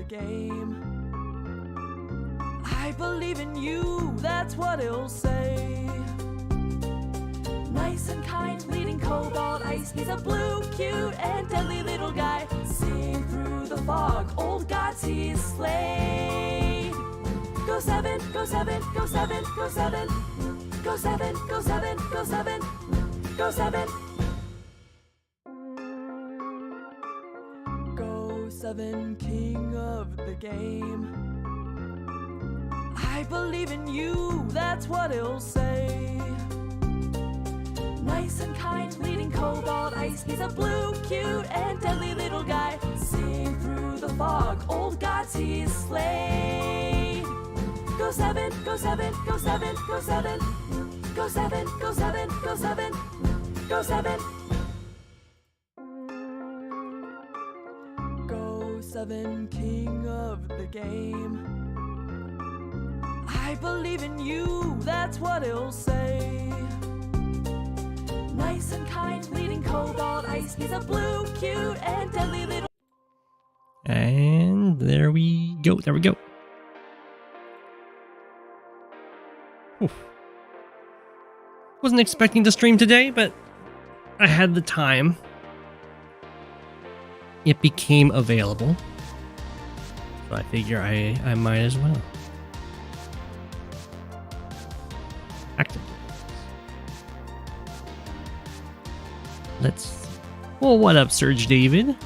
game. I believe in you, that's what it'll say. Nice and kind, leading cobalt ice. He's a blue, cute, and deadly little guy. Seeing through the fog, old gods he's slayed. Go 7, go 7, go 7, go 7. Go 7, go 7, go 7, go 7. Go 7, king of the game. I believe in you, that's what it'll say. Nice and kind, leading cobalt ice. He's a blue, cute, and deadly little guy. Seeing through the fog, old gods he's slayed. Go 7, go 7, go 7, go 7. Go 7, go 7, go 7, go 7. Go 7, king of the game. I believe in you, that's what it'll say. Nice and kind, leading cobalt ice. He's a blue, cute, and deadly little. And there we go. There we go. Oof. Wasn't expecting to stream today, but I had the time. It became available. So I figure I might as well. Active. Let's... Well, what up, Surge David?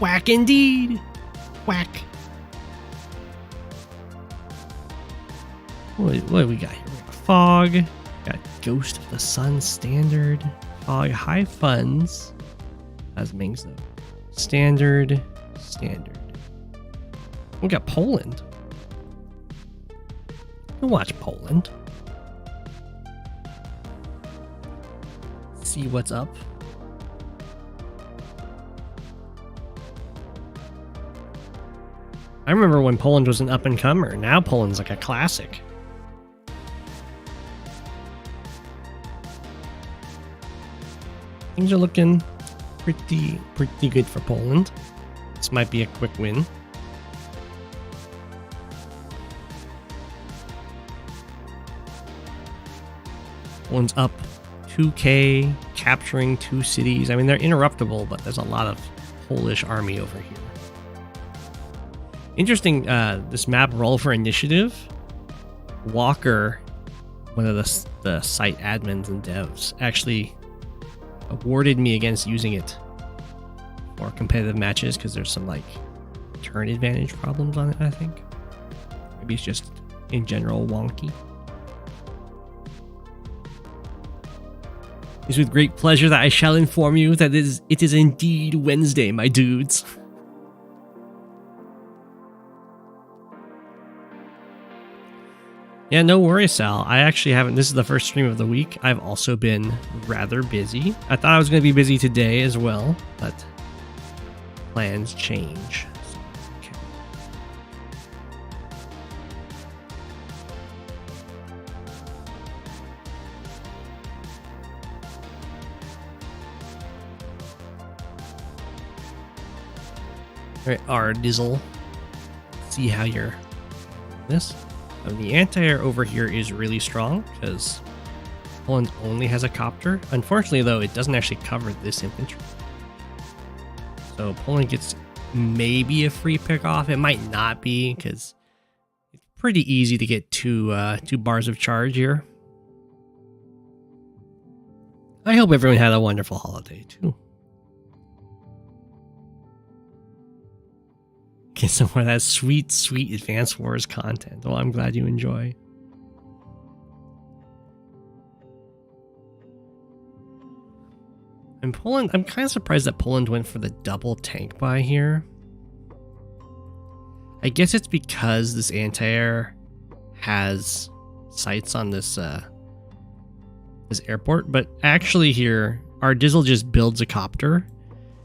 Whack indeed! Whack. What do we got here? We got Fog. Got Ghost of the Sun Standard. Fog High Funds. That's Mings though. Standard. Standard. We got Poland. We'll watch Poland. See what's up. I remember when Poland was an up-and-comer. Now Poland's like a classic. Things are looking pretty good for Poland. This might be a quick win. Poland's up 2K, capturing 2 cities. I mean, they're interruptible, but there's a lot of Polish army over here. Interesting, this map Roll for Initiative. Walker, one of the site admins and devs, actually awarded me against using it for competitive matches because there's some like turn advantage problems on it, I think. Maybe it's just in general wonky. It's with great pleasure that I shall inform you that it is indeed Wednesday, my dudes. Yeah, no worries, Sal. I actually haven't... This is the first stream of the week. I've also been rather busy. I thought I was going to be busy today as well, but plans change. So, okay. All right, Ardizzle. Let's see how you're... This... The anti-air over here is really strong because Poland only has a copter. Unfortunately, though, it doesn't actually cover this infantry. So Poland gets maybe a free pick off. It might not be because it's pretty easy to get two bars of charge here. I hope everyone had a wonderful holiday too. Get some more of that sweet, sweet Advance Wars content. Well, I'm glad you enjoy. And Poland, I'm kind of surprised that Poland went for the double tank buy here. I guess it's because this anti-air has sights on this this airport, but actually here, our Dizzle just builds a copter,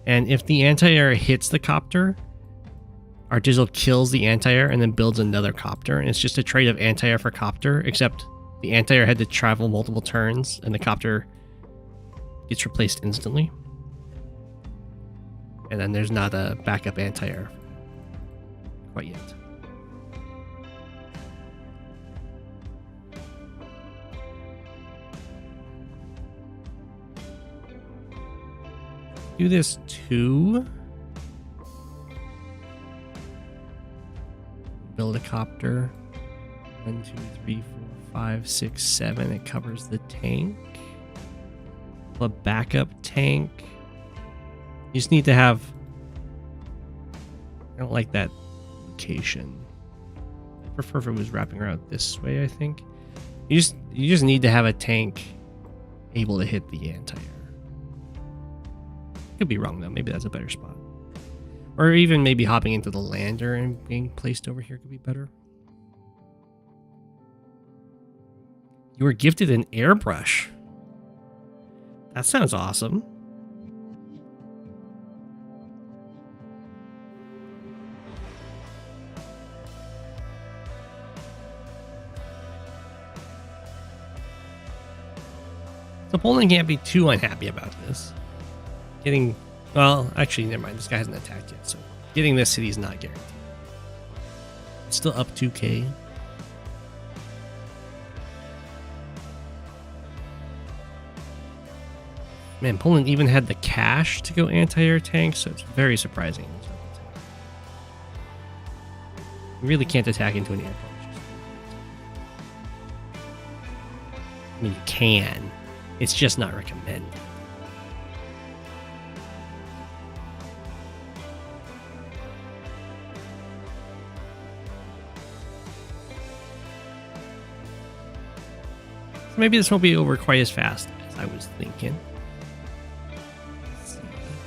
and if the anti-air hits the copter, our Dizzle kills the anti-air and then builds another copter, and it's just a trade of anti-air for copter, except the anti-air had to travel multiple turns, and the copter gets replaced instantly. And then there's not a backup anti-air quite yet. Do this too. Build a copter. 1, 2, 3, 4, 5, 6, 7. It covers the tank. A backup tank. You just need to have. I don't like that location. I prefer if it was wrapping around this way. I think you just need to have a tank able to hit the anti-air. Could be wrong though. Maybe that's a better spot. Or even maybe hopping into the lander and being placed over here could be better. You were gifted an airbrush. That sounds awesome. So Poland can't be too unhappy about this. Getting, well, actually, never mind. This guy hasn't attacked yet, so getting this city is not guaranteed. It's still up 2k. Man, Poland even had the cash to go anti-air tank, so it's very surprising. You really can't attack into an airport. I mean, you can. It's just not recommended. So maybe this won't be over quite as fast as I was thinking.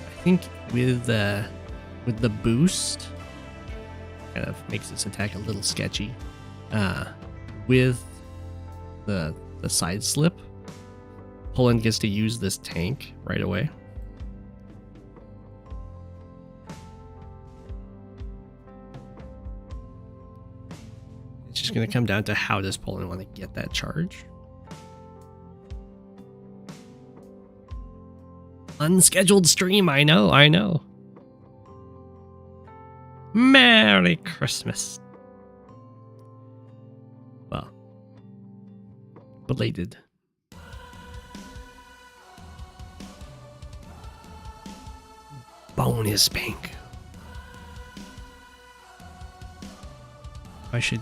I think with the boost, kind of makes this attack a little sketchy. With the side slip, Poland gets to use this tank right away. It's just going to come down to how does Poland want to get that charge. Unscheduled stream, I know. Merry Christmas. Well, belated. Bonus bank. I should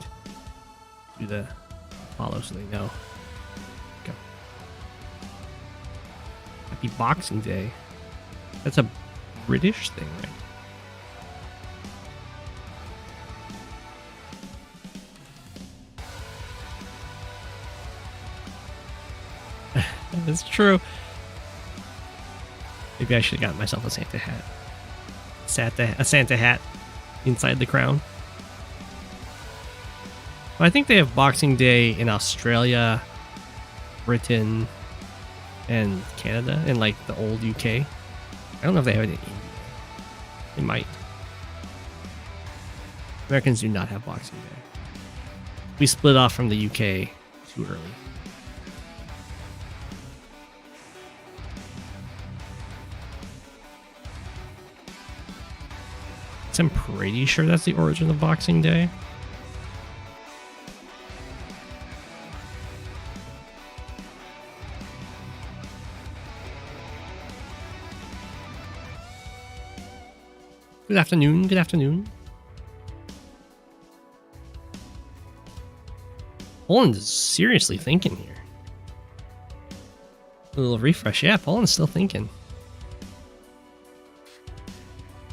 do the follow so they know. Go. Happy Boxing Day. That's a British thing, right? That's true. Maybe I should have gotten myself a Santa hat. A Santa hat inside the crown. Well, I think they have Boxing Day in Australia, Britain, and Canada, and like the old UK. I don't know if they have it in India. They might. Americans do not have Boxing Day. We split off from the UK too early. I'm pretty sure that's the origin of Boxing Day. Good afternoon, good afternoon. Poland is seriously thinking here. A little refresh. Yeah, Poland's still thinking.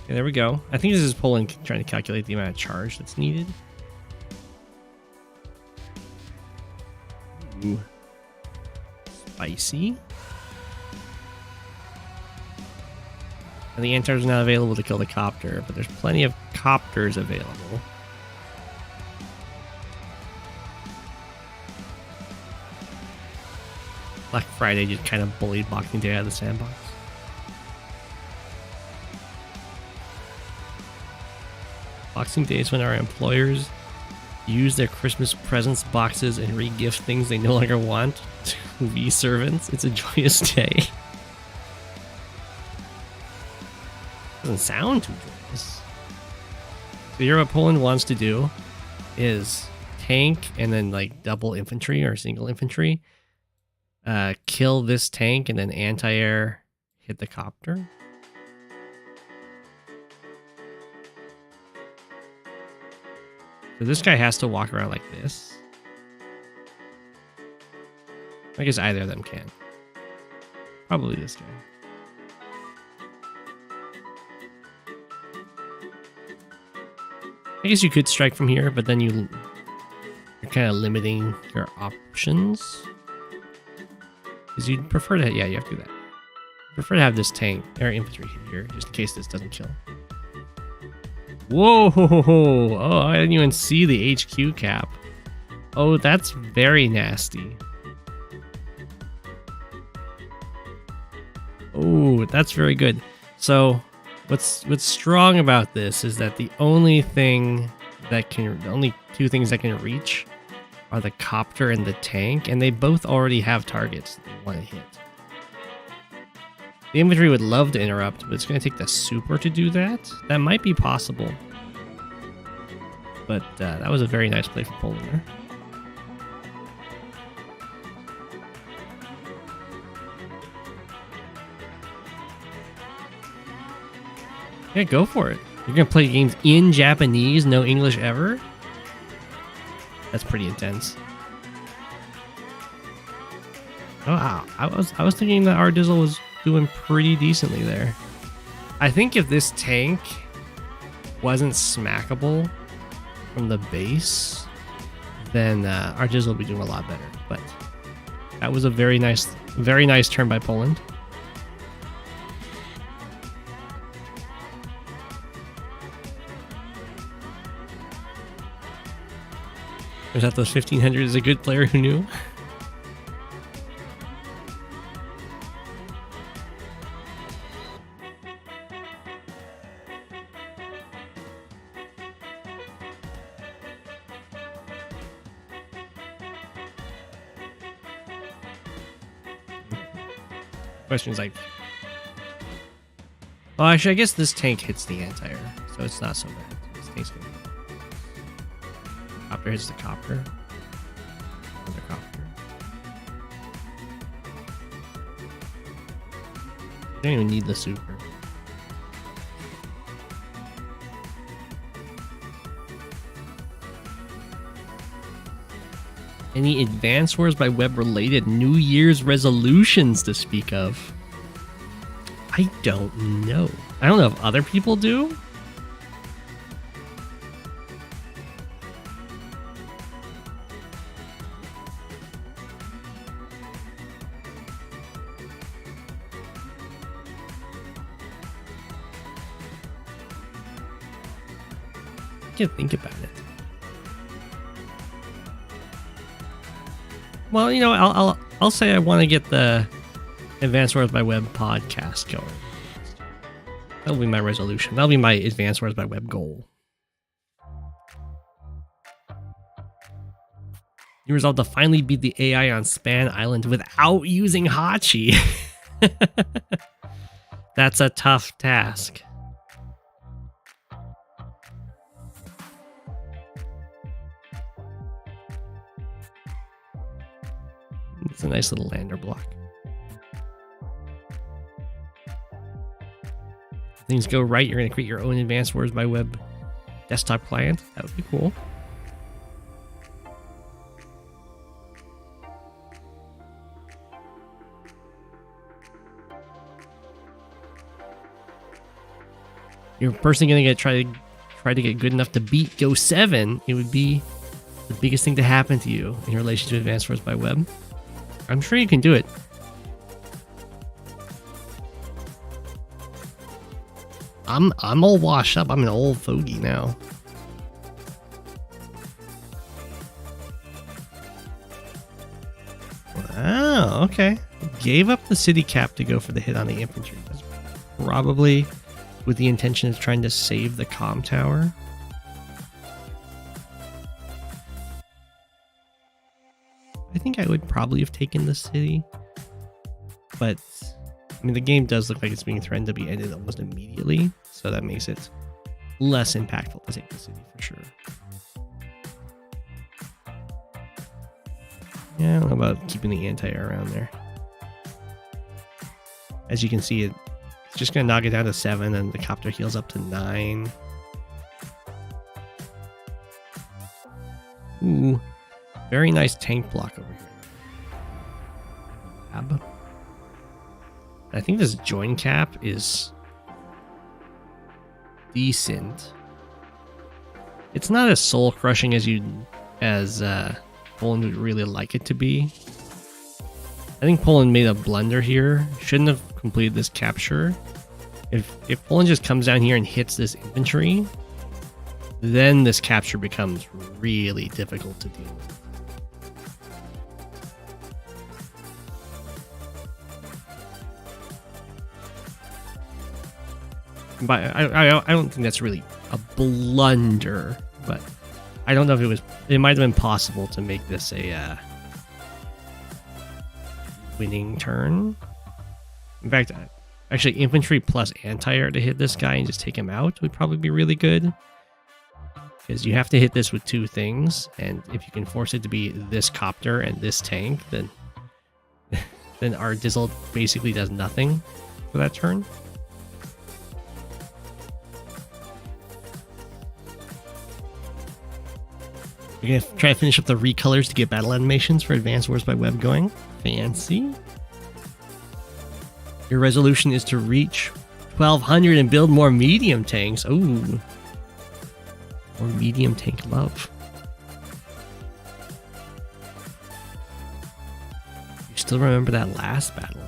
Okay, there we go. I think this is Poland trying to calculate the amount of charge that's needed. Ooh. Spicy. And the anti-air is not available to kill the copter, but there's plenty of copters available. Black Friday just kind of bullied Boxing Day out of the sandbox. Boxing Day is when our employers use their Christmas presents boxes and re-gift things they no longer want to we servants. It's a joyous day. Doesn't sound too joyous. So here what Poland wants to do is tank and then like double infantry or single infantry. Kill this tank and then anti-air hit the copter. So this guy has to walk around like this. I guess either of them can. Probably this guy. I guess you could strike from here, but then you're kind of limiting your options. Because you'd prefer to, yeah, you have to do that. Prefer to have this tank or infantry here, just in case this doesn't kill. Whoa! Oh, I didn't even see the HQ cap. Oh, that's very nasty. Oh, that's very good. So, what's strong about this is that the only two things that can reach are the copter and the tank, and they both already have targets that they want to hit. The infantry would love to interrupt, but it's going to take the super to do that. That might be possible. But that was a very nice play for Poland there. Yeah, go for it. You're going to play games in Japanese, no English ever? That's pretty intense. Oh, wow. I was thinking that our Dizzle was doing pretty decently there. I think if this tank wasn't smackable from the base, then our Dizzle would be doing a lot better. But that was a very nice turn by Poland. Turns out those 1500 is a good player who knew. Question is like, well, actually, I guess this tank hits the anti-air, so it's not so bad. This tank's good. Copter hits the copter. Another copter. You don't even need the super. Any advance wars by web related New Year's resolutions to speak of? I don't know. I don't know if other people do. I can't think about it. Well, you know, I'll say I want to get the Advanced Wars by Web podcast going. That'll be my resolution. That'll be my Advanced Wars by Web goal. You resolve to finally beat the AI on Span Island without using Hachi. That's a tough task. It's a nice little lander block. If things go right, you're going to create your own Advanced Wars by Web desktop client. That would be cool. You're personally going to try to get good enough to beat Go7. It would be the biggest thing to happen to you in relation to Advanced Wars by Web. I'm sure you can do it. I'm all washed up. I'm an old fogey now. Wow, okay. Gave up the city cap to go for the hit on the infantry. That's probably with the intention of trying to save the comm tower. I think I would probably have taken the city, but I mean the game does look like it's being threatened to be ended almost immediately, so that makes it less impactful to take the city for sure. Yeah, I don't know about keeping the anti-air around there. As you can see, it's just going to knock it down to 7, and the copter heals up to 9. Ooh, very nice tank block over here. Lab. I think this join cap is decent. It's not as soul crushing as Poland would really like it to be. I think Poland made a blunder here. Shouldn't have completed this capture. If Poland just comes down here and hits this infantry, then this capture becomes really difficult to deal with. But I don't think that's really a blunder, but I don't know if it might have been possible to make this a winning turn. In fact, actually infantry plus anti-air to hit this guy and just take him out would probably be really good. Because you have to hit this with 2 things, and if you can force it to be this copter and this tank, then our Dizzle basically does nothing for that turn. We're gonna try to finish up the recolors to get battle animations for Advanced Wars by Web going. Fancy. Your resolution is to reach 1200 and build more medium tanks. Ooh. More medium tank love. You still remember that last battle?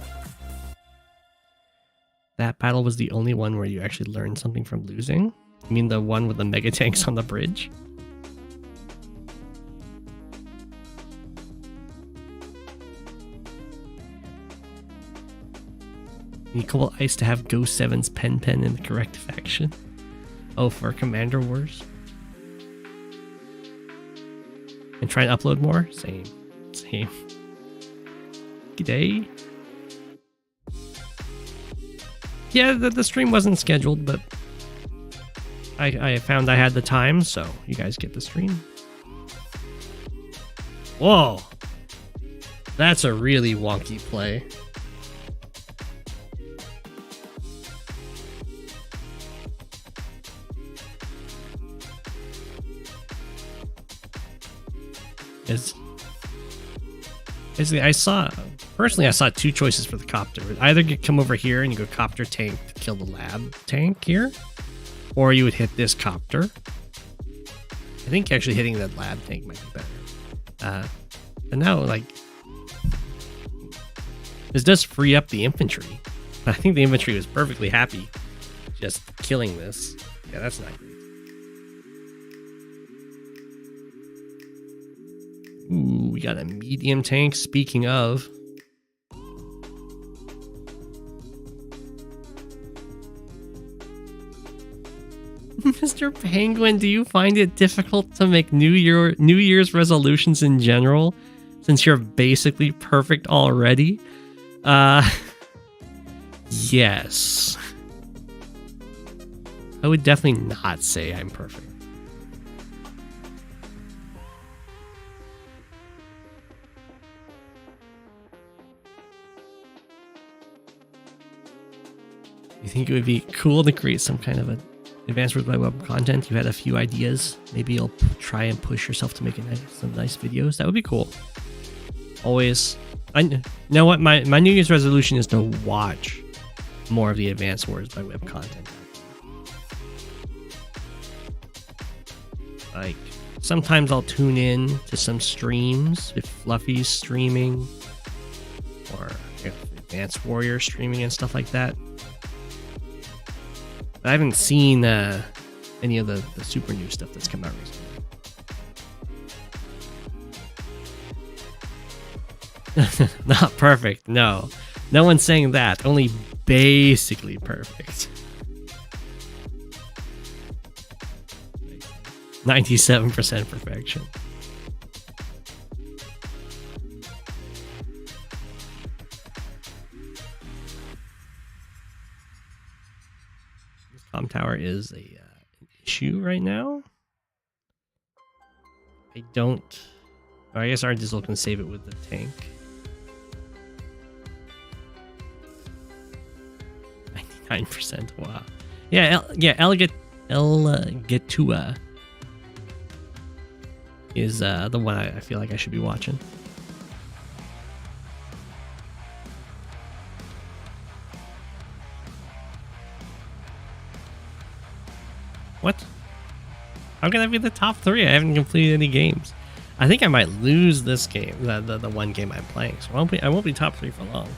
That battle was the only one where you actually learned something from losing? You mean the one with the mega tanks on the bridge? You call Ice to have Go7's pen in the correct faction. Oh, for Commander Wars? And try and upload more? Same. G'day. Yeah, the stream wasn't scheduled, but I found I had the time, so you guys get the stream. Whoa! That's a really wonky play. Basically, I saw 2 choices for the copter. Either you come over here and you go copter tank to kill the lab tank here, or you would hit this copter. I think actually hitting that lab tank might be better. But now, like, this does free up the infantry. I think the infantry was perfectly happy just killing this. Yeah, that's not great. Ooh, we got a medium tank. Speaking of, Mr. Penguin, do you find it difficult to make New Year's resolutions in general, since you're basically perfect already? Yes. I would definitely not say I'm perfect. You think it would be cool to create some kind of an Advanced Wars by Web content? You had a few ideas. Maybe you'll try and push yourself to make some nice videos. That would be cool. Always. You know what? My New Year's resolution is to watch more of the Advanced Wars by Web content. Like, sometimes I'll tune in to some streams if Fluffy's streaming, or if Advanced Warrior streaming and stuff like that. I haven't seen any of the super new stuff that's come out recently. Not perfect, no. No one's saying that. Only basically perfect. 97% perfection. Tower is an issue right now. I don't... Oh, I guess our Dizzle can save it with the tank. 99%, wow. Yeah, Elgatua is the one I feel like I should be watching. What? How can I be the top 3? I haven't completed any games. I think I might lose this game, the one game I'm playing. So I won't be top 3 for long.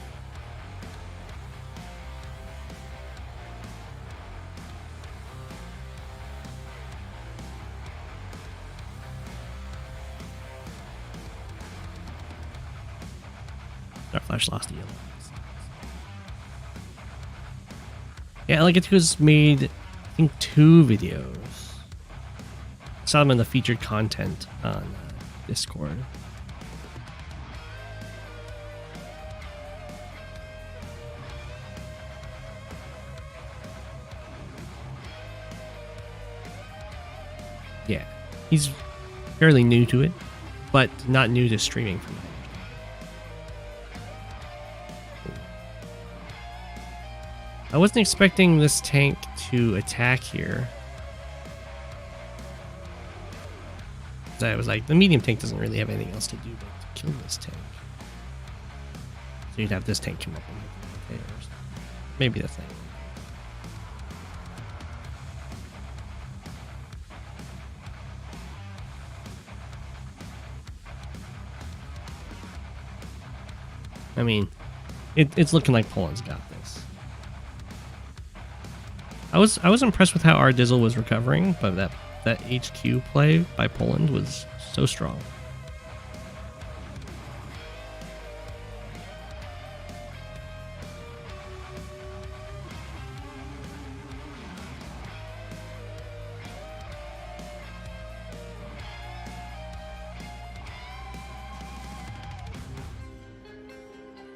Dark Flash lost the yellow. Yeah, Elgatua's made, I think, 2 videos. Saw them in the featured content on Discord. Yeah, he's fairly new to it, but not new to streaming from that. I wasn't expecting this tank to attack here. I was like, the medium tank doesn't really have anything else to do but to kill this tank. So you'd have this tank come up and hit it. Maybe that's not. I mean, it's looking like Poland's got this. I was impressed with how our Dizzle was recovering, but that HQ play by Poland was so strong.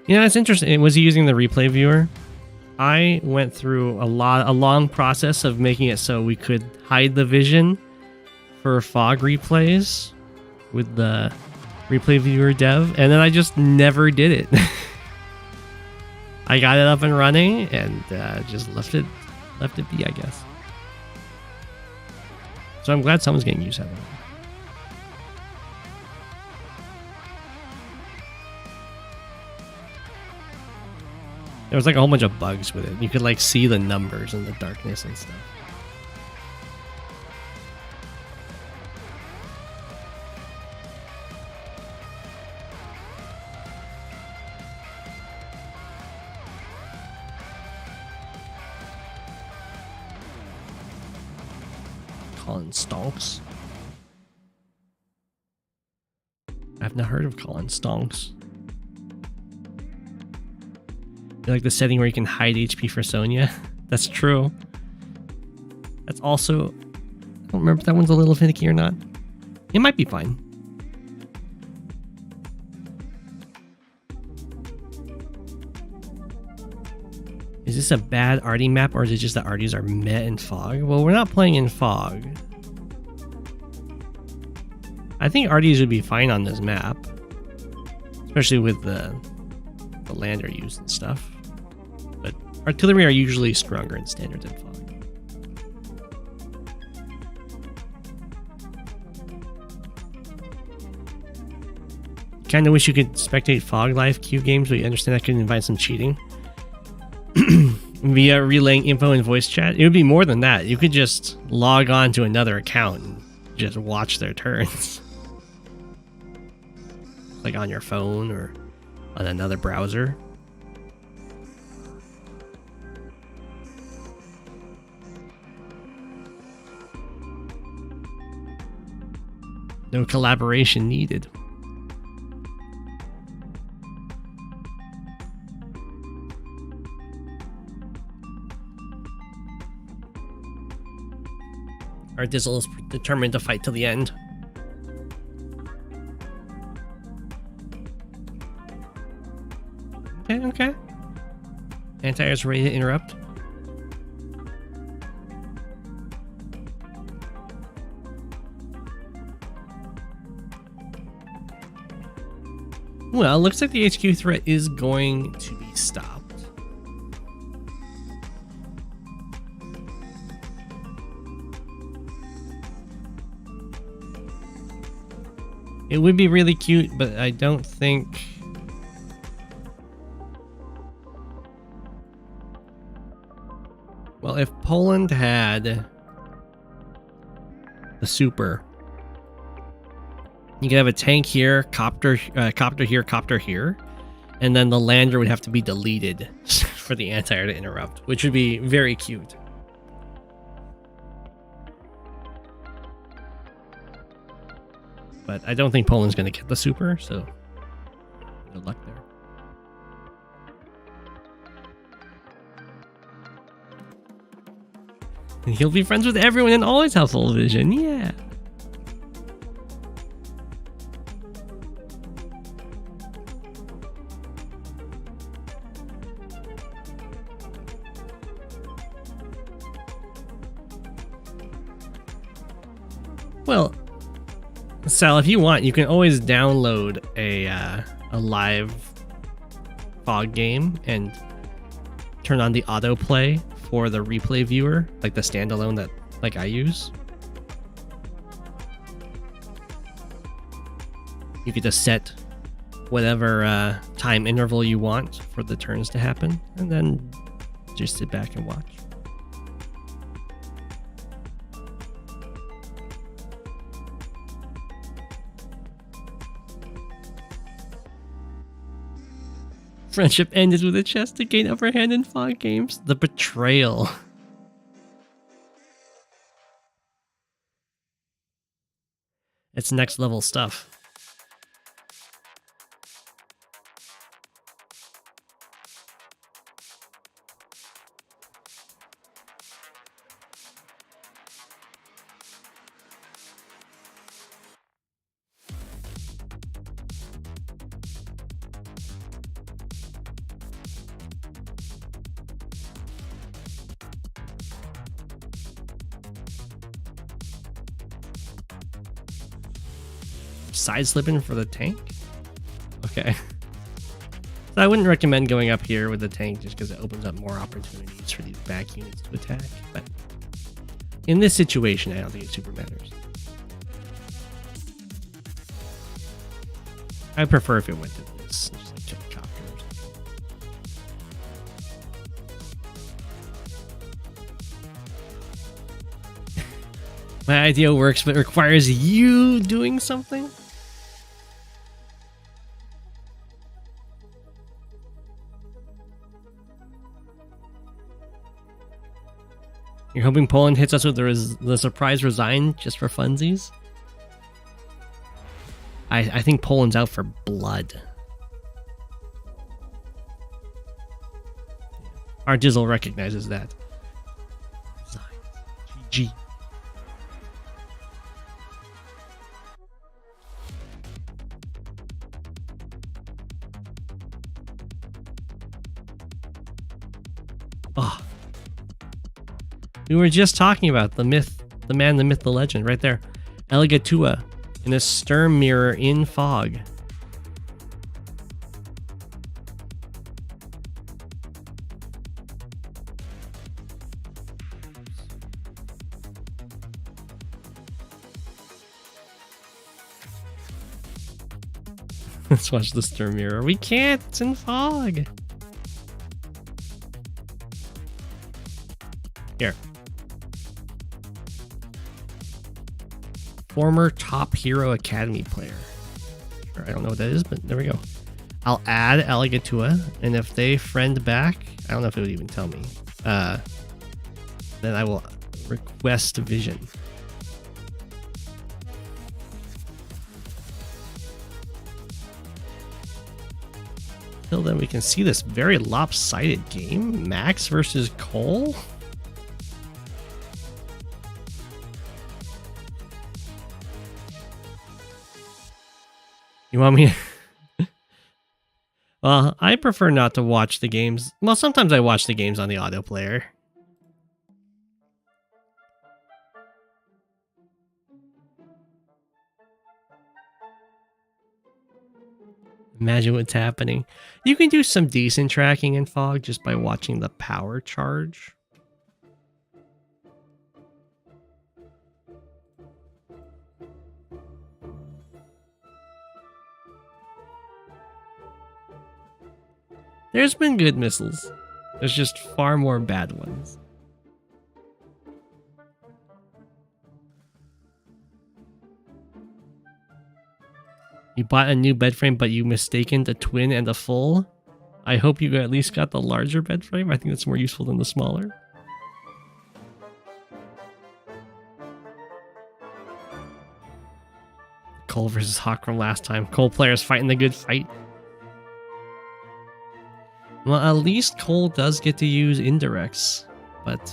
You know, it's interesting. Was he using the replay viewer? I went through a long process of making it so we could hide the vision for fog replays with the replay viewer dev, and then I just never did it. I got it up and running and just left it be, I guess. So I'm glad someone's getting use out of it. There was like a whole bunch of bugs with it. You could like see the numbers in the darkness and stuff. Colin Stonks. I've not heard of Colin Stonks. You like the setting where you can hide HP for Sonya? That's true. That's also... I don't remember if that one's a little finicky or not. It might be fine. Is this a bad Artie map, or is it just that Arties are met in fog? Well, we're not playing in fog. I think Arties would be fine on this map. Especially with the lander use and stuff. But artillery are usually stronger in standard than fog. Kinda wish you could spectate fog live queue games, but you understand that could invite some cheating. Via relaying info in voice chat. It would be more than that. You could just log on to another account and just watch their turns. Like on your phone or on another browser. No collaboration needed. Our Dizzle is determined to fight till the end. Okay. Anti-air's ready to interrupt. Well, looks like the HQ threat is going to be stopped. It would be really cute, but I don't think... Well, if Poland had the super, you could have a tank here, copter here, copter here, and then the lander would have to be deleted for the anti-air to interrupt, which would be very cute. But I don't think Poland's going to get the super, so good luck there. And he'll be friends with everyone and always have full vision, yeah. Well, Sal, if you want, you can always download a live fog game and turn on the autoplay for the replay viewer, like the standalone that like I use. You could just set whatever time interval you want for the turns to happen, and then just sit back and watch. Friendship ended with a chest to gain upper hand in fog games. The betrayal. It's next level stuff. Side slipping for the tank? Okay. So I wouldn't recommend going up here with the tank just because it opens up more opportunities for these back units to attack. But in this situation, I don't think it super matters. I prefer if it went to this. Just like kill copters. My idea works, but it requires you doing something? You're hoping Poland hits us with the surprise resign just for funsies? I think Poland's out for blood. Our Dizzle recognizes that. Resign. GG. Oh. We were just talking about the myth, the man, the myth, the legend, right there. Eligatua in a stern mirror in fog. Let's watch the stern mirror. We can't, it's in fog. Here. Former Top Hero Academy player. Sure, I don't know what that is, but there we go. I'll add Aligatua, and if they friend back, I don't know if it would even tell me, then I will request vision. Till then, we can see this very lopsided game. Max versus Cole. You want me to... Well, I prefer not to watch the games. Well, sometimes I watch the games on the auto player. Imagine what's happening. You can do some decent tracking in fog just by watching the power charge. There's been good missiles. There's just far more bad ones. You bought a new bed frame, but you mistaken the twin and the full? I hope you at least got the larger bed frame. I think that's more useful than the smaller. Cole versus Hawk from last time. Cole players fighting the good fight. Well, at least Cole does get to use indirects, but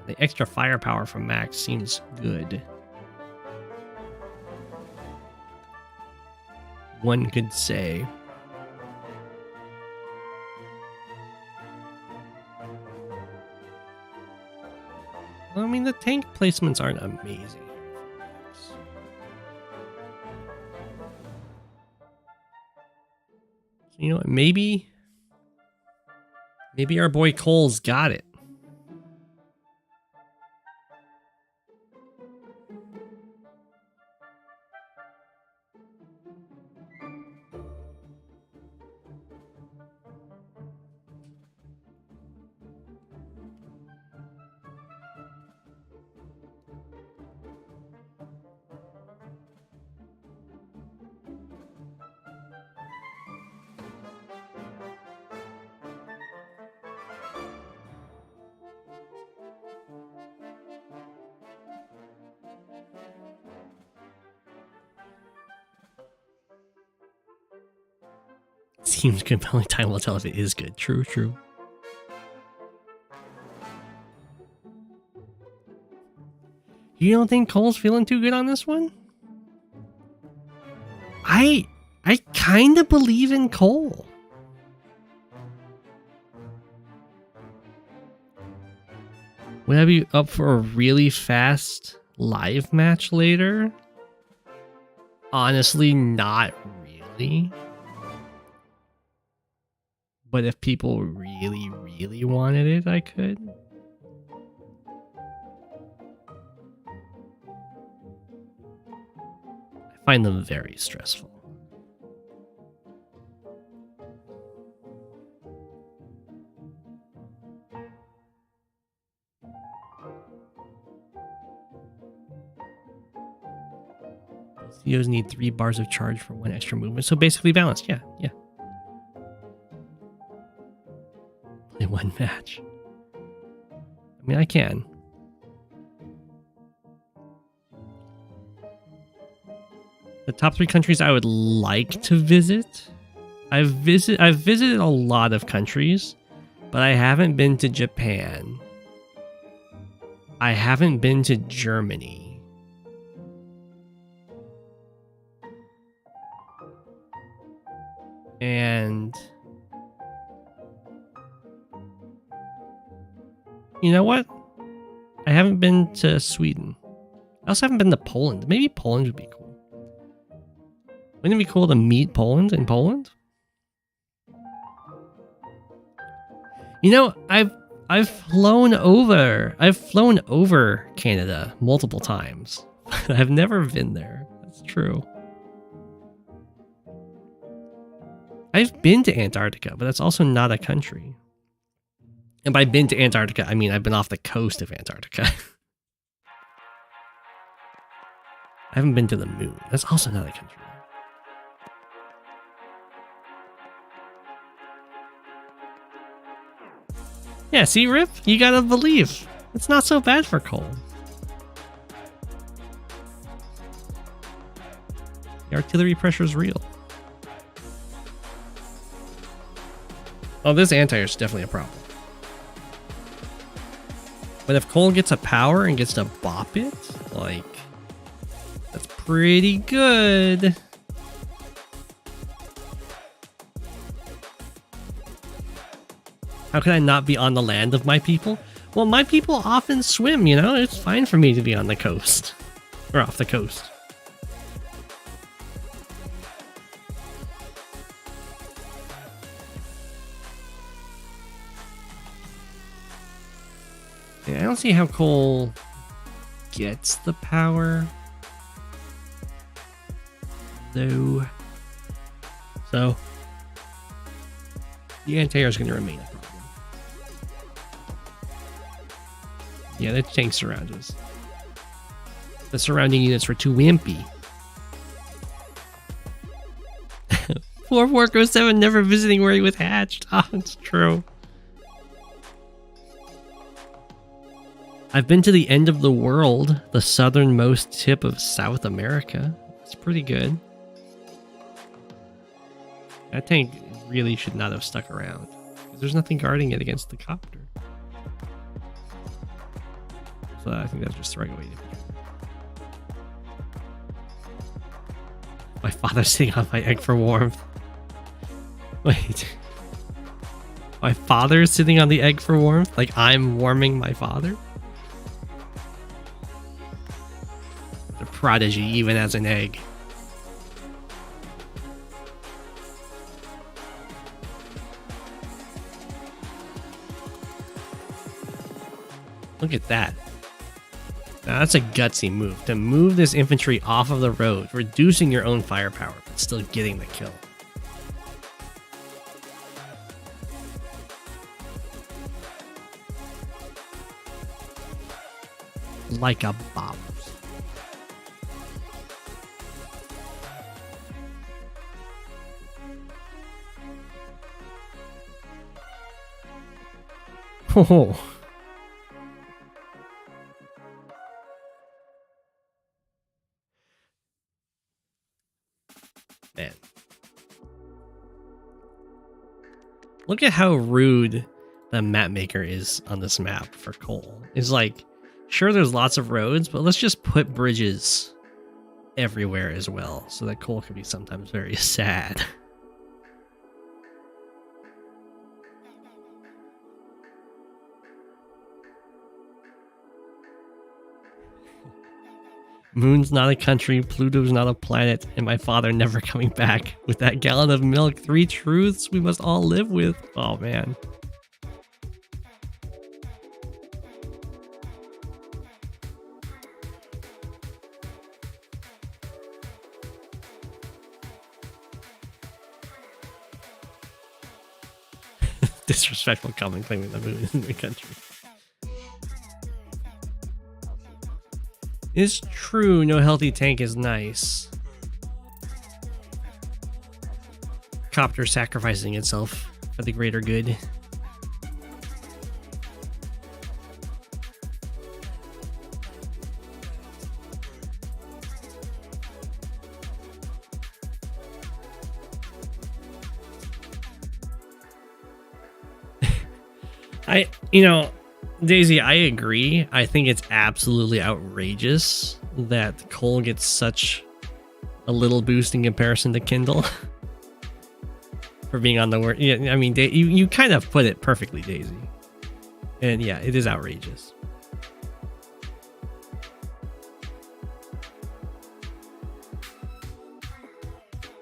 the extra firepower from Max seems good. One could say. I mean, the tank placements aren't amazing. So, you know what? Maybe our boy Cole's got it. Seems compelling. Time will tell if it is good. True, true. You don't think Cole's feeling too good on this one? I kind of believe in Cole. Would I be up for a really fast live match later? Honestly, not really. But if people really, really wanted it, I could. I find them very stressful. CEOs need 3 bars of charge for 1 extra movement, so basically balanced. Yeah. Play 1 match. I mean, I can. The top 3 countries I would like to visit. I've visited a lot of countries, but I haven't been to Japan. I haven't been to Germany. And you know what? I haven't been to Sweden. I also haven't been to Poland. Maybe Poland would be cool. Wouldn't it be cool to meet Poland in Poland? You know, I've flown over Canada multiple times. I've never been there. That's true. I've been to Antarctica, but that's also not a country. And by been to Antarctica, I mean I've been off the coast of Antarctica. I haven't been to the moon. That's also not a country. Yeah, see, Rip? You gotta believe. It's not so bad for Cole. The artillery pressure is real. Oh, this anti-air is definitely a problem. But if Cole gets a power and gets to bop it, like, that's pretty good. How can I not be on the land of my people? Well, my people often swim, you know? It's fine for me to be on the coast. Or off the coast. don't see how coal gets the power, though. So the anti-air is going to remain a problem. Yeah, the tanks surround us. The surrounding units were too wimpy. Poor Go7 never visiting where he was hatched. Oh, it's true. I've been to the end of the world, the southernmost tip of South America. It's pretty good. That tank really should not have stuck around, because there's nothing guarding it against the copter. So I think that's just throwing away. My father's sitting on my egg for warmth. Wait. My father's sitting on the egg for warmth? Like I'm warming my father? The prodigy even as an egg. Look at that. Now that's a gutsy move, to move this infantry off of the road, reducing your own firepower, but still getting the kill. Like a bob. Oh. Man. Look at how rude the map maker is on this map for coal. It's like, sure, there's lots of roads, but let's just put bridges everywhere as well, so that coal can be sometimes very sad. Moon's not a country, Pluto's not a planet, and my father never coming back. With that gallon of milk, 3 truths we must all live with. Oh, man. Disrespectful comment claiming the moon is the country. It's true, no healthy tank is nice. Copter sacrificing itself for the greater good. Daisy, I agree. I think it's absolutely outrageous that coal gets such a little boost in comparison to Kindle for being on the word. Yeah, I mean, you kind of put it perfectly, Daisy. And yeah, it is outrageous.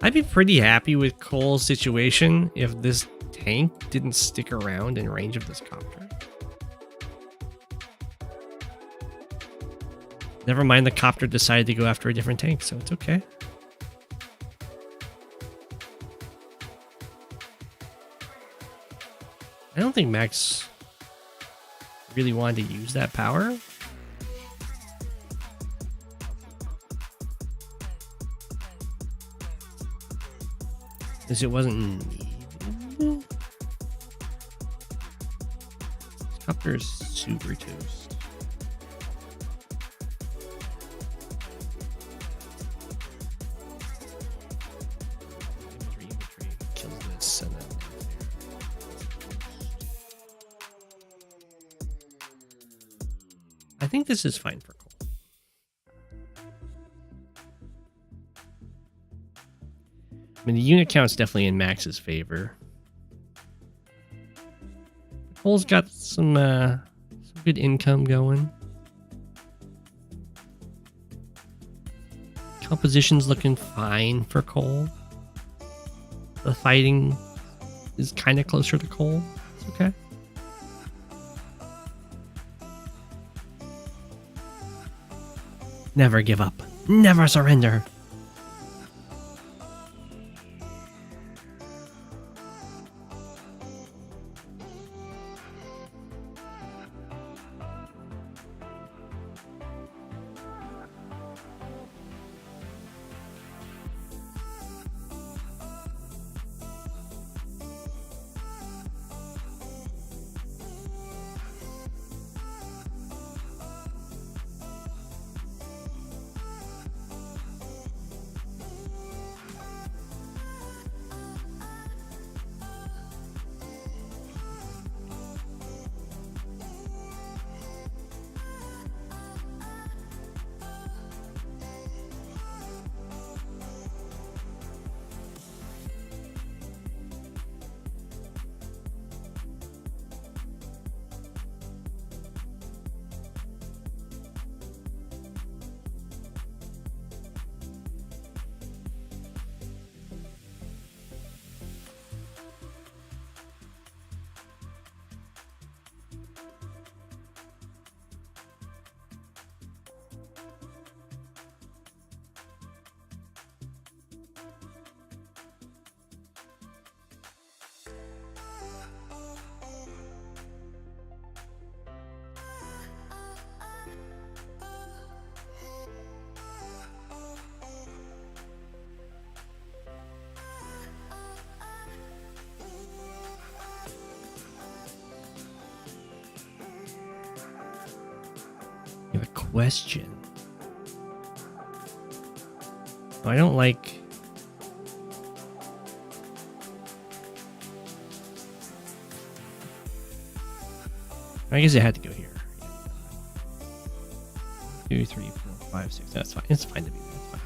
I'd be pretty happy with Cole's situation if this tank didn't stick around in range of this copter. Never mind, the copter decided to go after a different tank, so it's okay. I don't think Max really wanted to use that power. Because it wasn't needed. This copter is super toast. I think this is fine for Cole. I mean, the unit count's definitely in Max's favor. Cole's got some good income going. Composition's looking fine for Cole. The fighting is kind of closer to Cole. It's okay. Never give up. Never surrender. You have a question. I don't like... I guess it had to go here. 2, 3, 4, 5, 6. That's fine. It's fine to be there.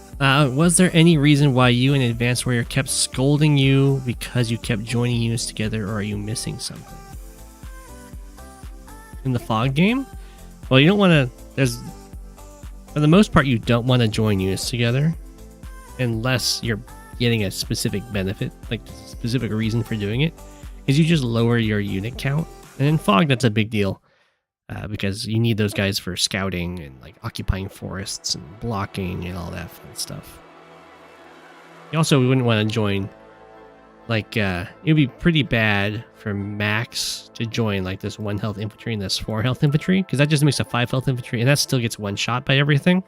It's fine. Was there any reason why you and Advanced Warrior kept scolding you because you kept joining units together, or are you missing something? In the fog game? Well, you don't want to... There's... For the most part, you don't want to join units together unless you're getting a specific benefit, like a specific reason for doing it, because you just lower your unit count. And in fog, that's a big deal because you need those guys for scouting and like occupying forests and blocking and all that fun stuff. You also wouldn't want to join, like, it would be pretty bad for Max to join like this 1 health infantry and this 4 health infantry, because that just makes a 5 health infantry, and that still gets one shot by everything.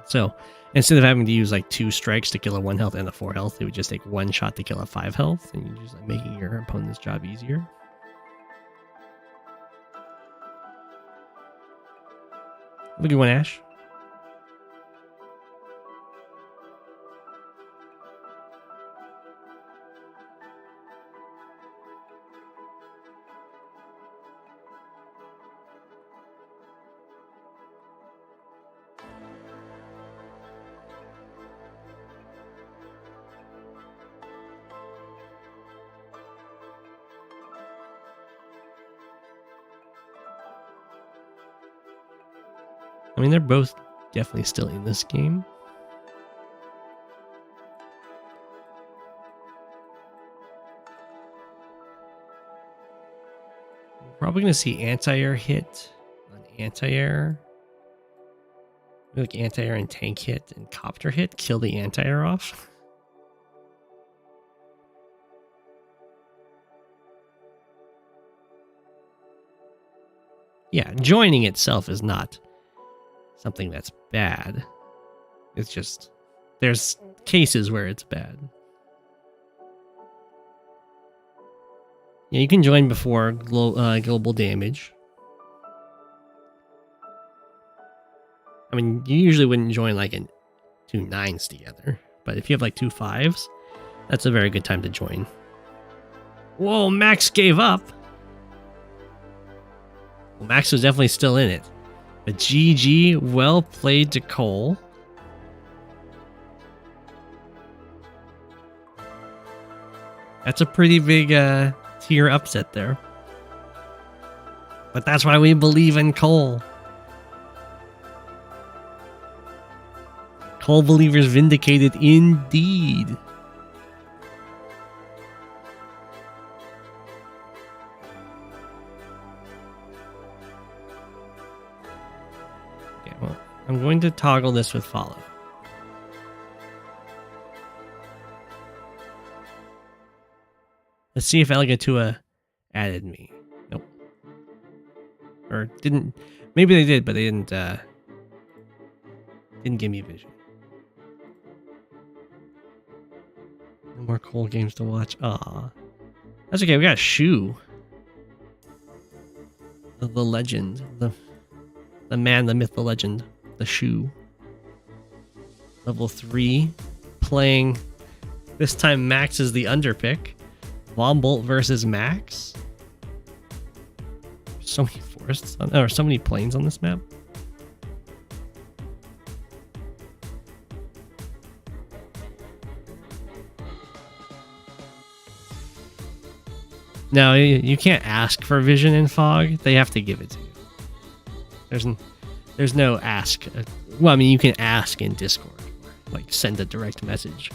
So instead of having to use like 2 strikes to kill a 1 health and a 4 health, it would just take 1 shot to kill a 5 health, and you're just like making your opponent's job easier. Have a good one, Ash. I mean, they're both definitely still in this game. We're probably going to see anti-air hit on anti-air. Like anti-air and tank hit and copter hit. Kill the anti-air off. Yeah, joining itself is not something that's bad. It's just there's cases where it's bad. Yeah, you can join before global damage. I mean, you usually wouldn't join like 2 9s together, but if you have like 2 5s, that's a very good time to join. Whoa, Max gave up. Well, Max was definitely still in it. But GG, well played to Cole. That's a pretty big tier upset there. But that's why we believe in Cole. Cole believers vindicated indeed. well, I'm going to toggle this with follow. Let's see if Elgatua added me. Nope. Or didn't. Maybe they did, but they didn't give me vision. No more cool games to watch. Aw. That's okay, we got a shoe. The legend. The man, the myth, the legend. The shoe. Level 3. Playing. This time Max is the underpick. Vombolt versus Max. So many forests or so many plains on this map. No, you can't ask for vision in fog. They have to give it to you. There's no ask. Well, I mean, you can ask in Discord, like send a direct message.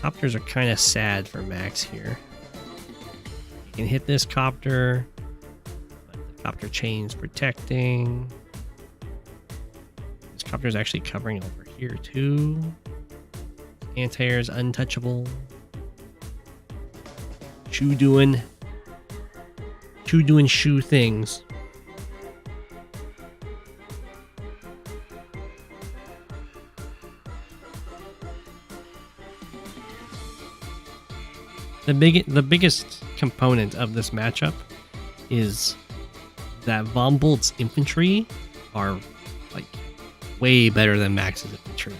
Copters are kind of sad for Max here. You can hit this copter, but the copter chain's protecting. This copter is actually covering over here too. Anti-air is untouchable. Shoe doing shoe things. The biggest component of this matchup is that Vombolt's infantry are like way better than Max's infantry.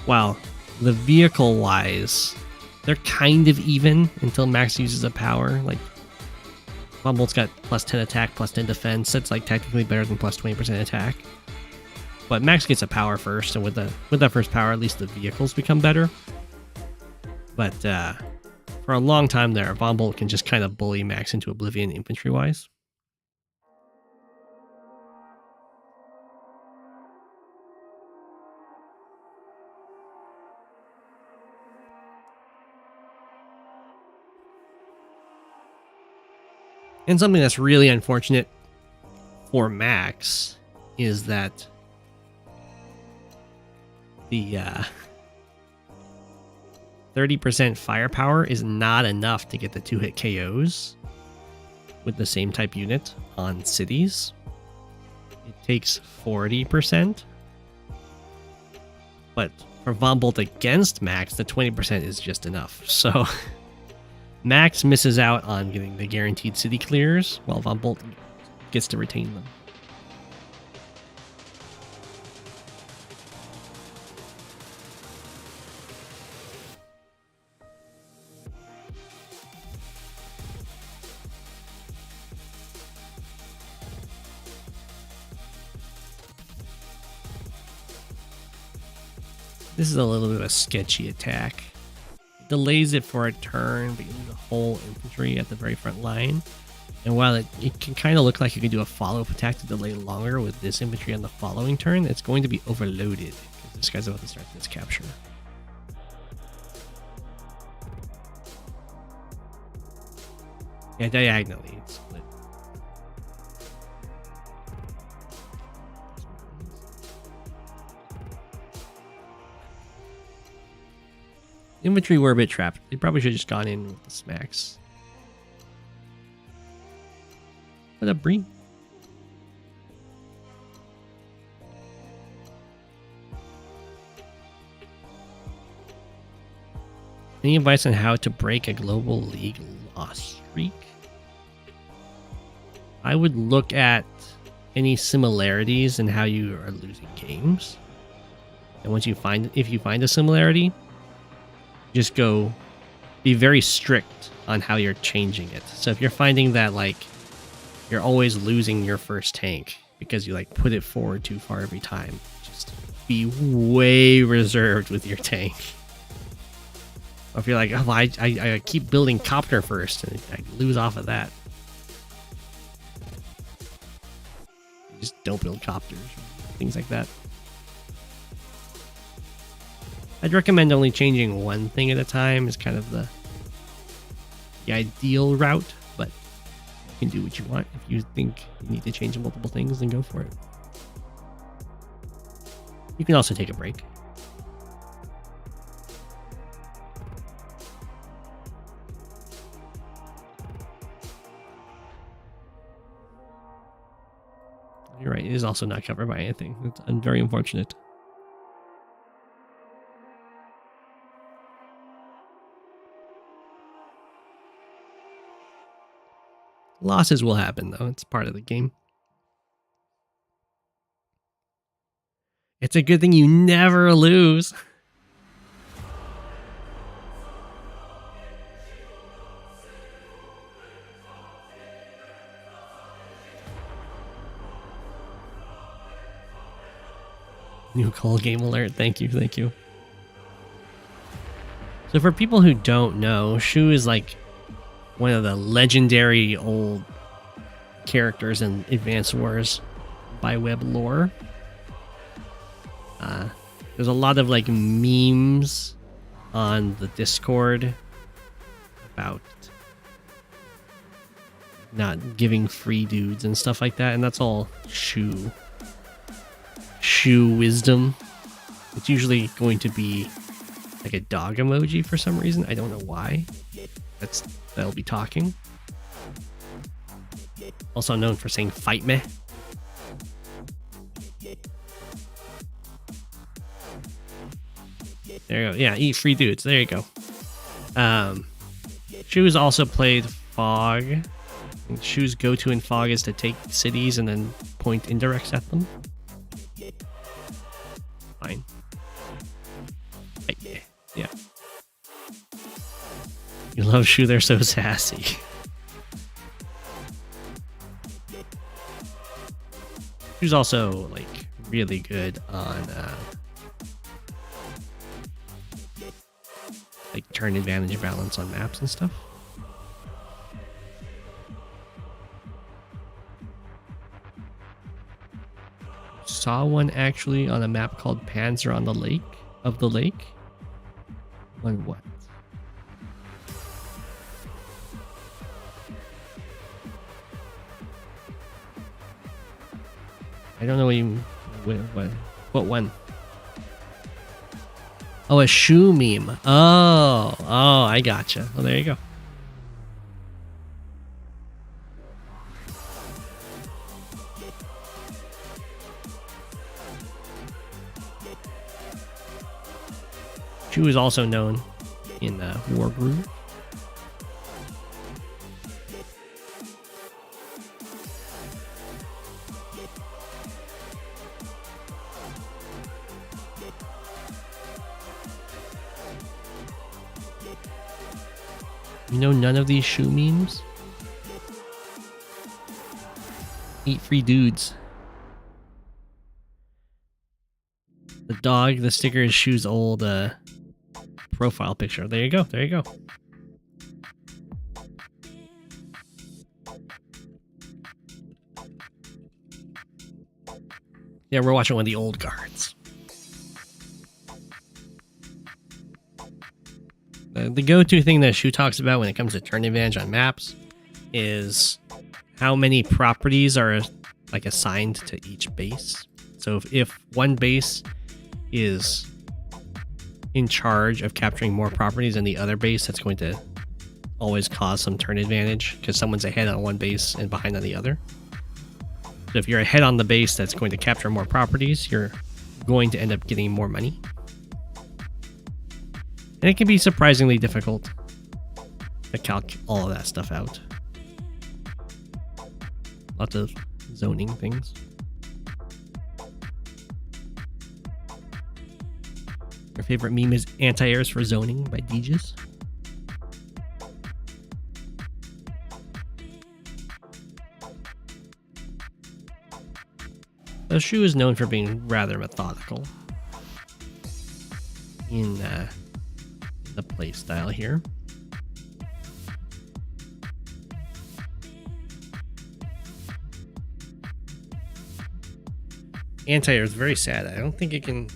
While the vehicle wise, they're kind of even until Max uses a power. Like Vombolt's got plus 10 attack, plus 10 defense. That's like technically better than plus 20% attack. But Max gets a power first, and with that first power, at least the vehicles become better. But for a long time there, Vombolt can just kind of bully Max into oblivion infantry-wise. And something that's really unfortunate for Max is that the 30% firepower is not enough to get the 2-hit KOs with the same type unit on cities. It takes 40%. But for Vombolt against Max, the 20% is just enough. So Max misses out on getting the guaranteed city clears, while Vombolt gets to retain them. This is a little bit of a sketchy attack. It delays it for a turn, but you lose a whole infantry at the very front line. And while it can kind of look like you can do a follow-up attack to delay longer with this infantry on the following turn, it's going to be overloaded because this guy's about to start this capture. Yeah, diagonally it's split. Infantry were a bit trapped. They probably should have just gone in with the smacks. What up, Bree? Any advice on how to break a global league loss streak? I would look at any similarities in how you are losing games. And once if you find a similarity, just be very strict on how you're changing it. So if you're finding that like you're always losing your first tank because you like put it forward too far every time, just be way reserved with your tank. Or if you're like, oh, I keep building copter first and I lose off of that, just don't build copters, things like that. I'd recommend only changing one thing at a time is kind of the ideal route, but you can do what you want. If you think you need to change multiple things, then go for it. You can also take a break. You're right, it is also not covered by anything. It's very unfortunate. Losses will happen, though. It's part of the game. It's a good thing you never lose. New call game alert. Thank you, thank you. So for people who don't know, Shu is like one of the legendary old characters in Advance Wars by web lore. There's a lot of like memes on the Discord about not giving free dudes and stuff like that, and that's all Shu wisdom. It's usually going to be like a dog emoji for some reason. I don't know why. That'll be talking. Also known for saying fight me. There you go. Yeah, eat free dudes. There you go. Shu's also played Fog. And Shu's go-to in Fog is to take cities and then point indirects at them. Fine. Yeah. You love Shu, they're so sassy. Shu's also like really good on like turn advantage balance on maps and stuff. Saw one actually on a map called Panzer on the Lake of the Lake. On what? I don't know what one. Oh, a Shu meme. Oh, I gotcha. Oh, there you go. Shu is also known in Wargroove. You know none of these Shu memes? Eat free dudes. The dog, the sticker is Shu's old profile picture. There you go. There you go. Yeah, we're watching one of the old cards. The go-to thing that Shu talks about when it comes to turn advantage on maps is how many properties are like assigned to each base. So if one base is in charge of capturing more properties than the other base, that's going to always cause some turn advantage because someone's ahead on one base and behind on the other. So if you're ahead on the base that's going to capture more properties, you're going to end up getting more money. And it can be surprisingly difficult to calc all of that stuff out. Lots of zoning things. Your favorite meme is anti-airs for zoning by Deegis. So Shu is known for being rather methodical in the play style here. Anti-air is very sad. I don't think it can...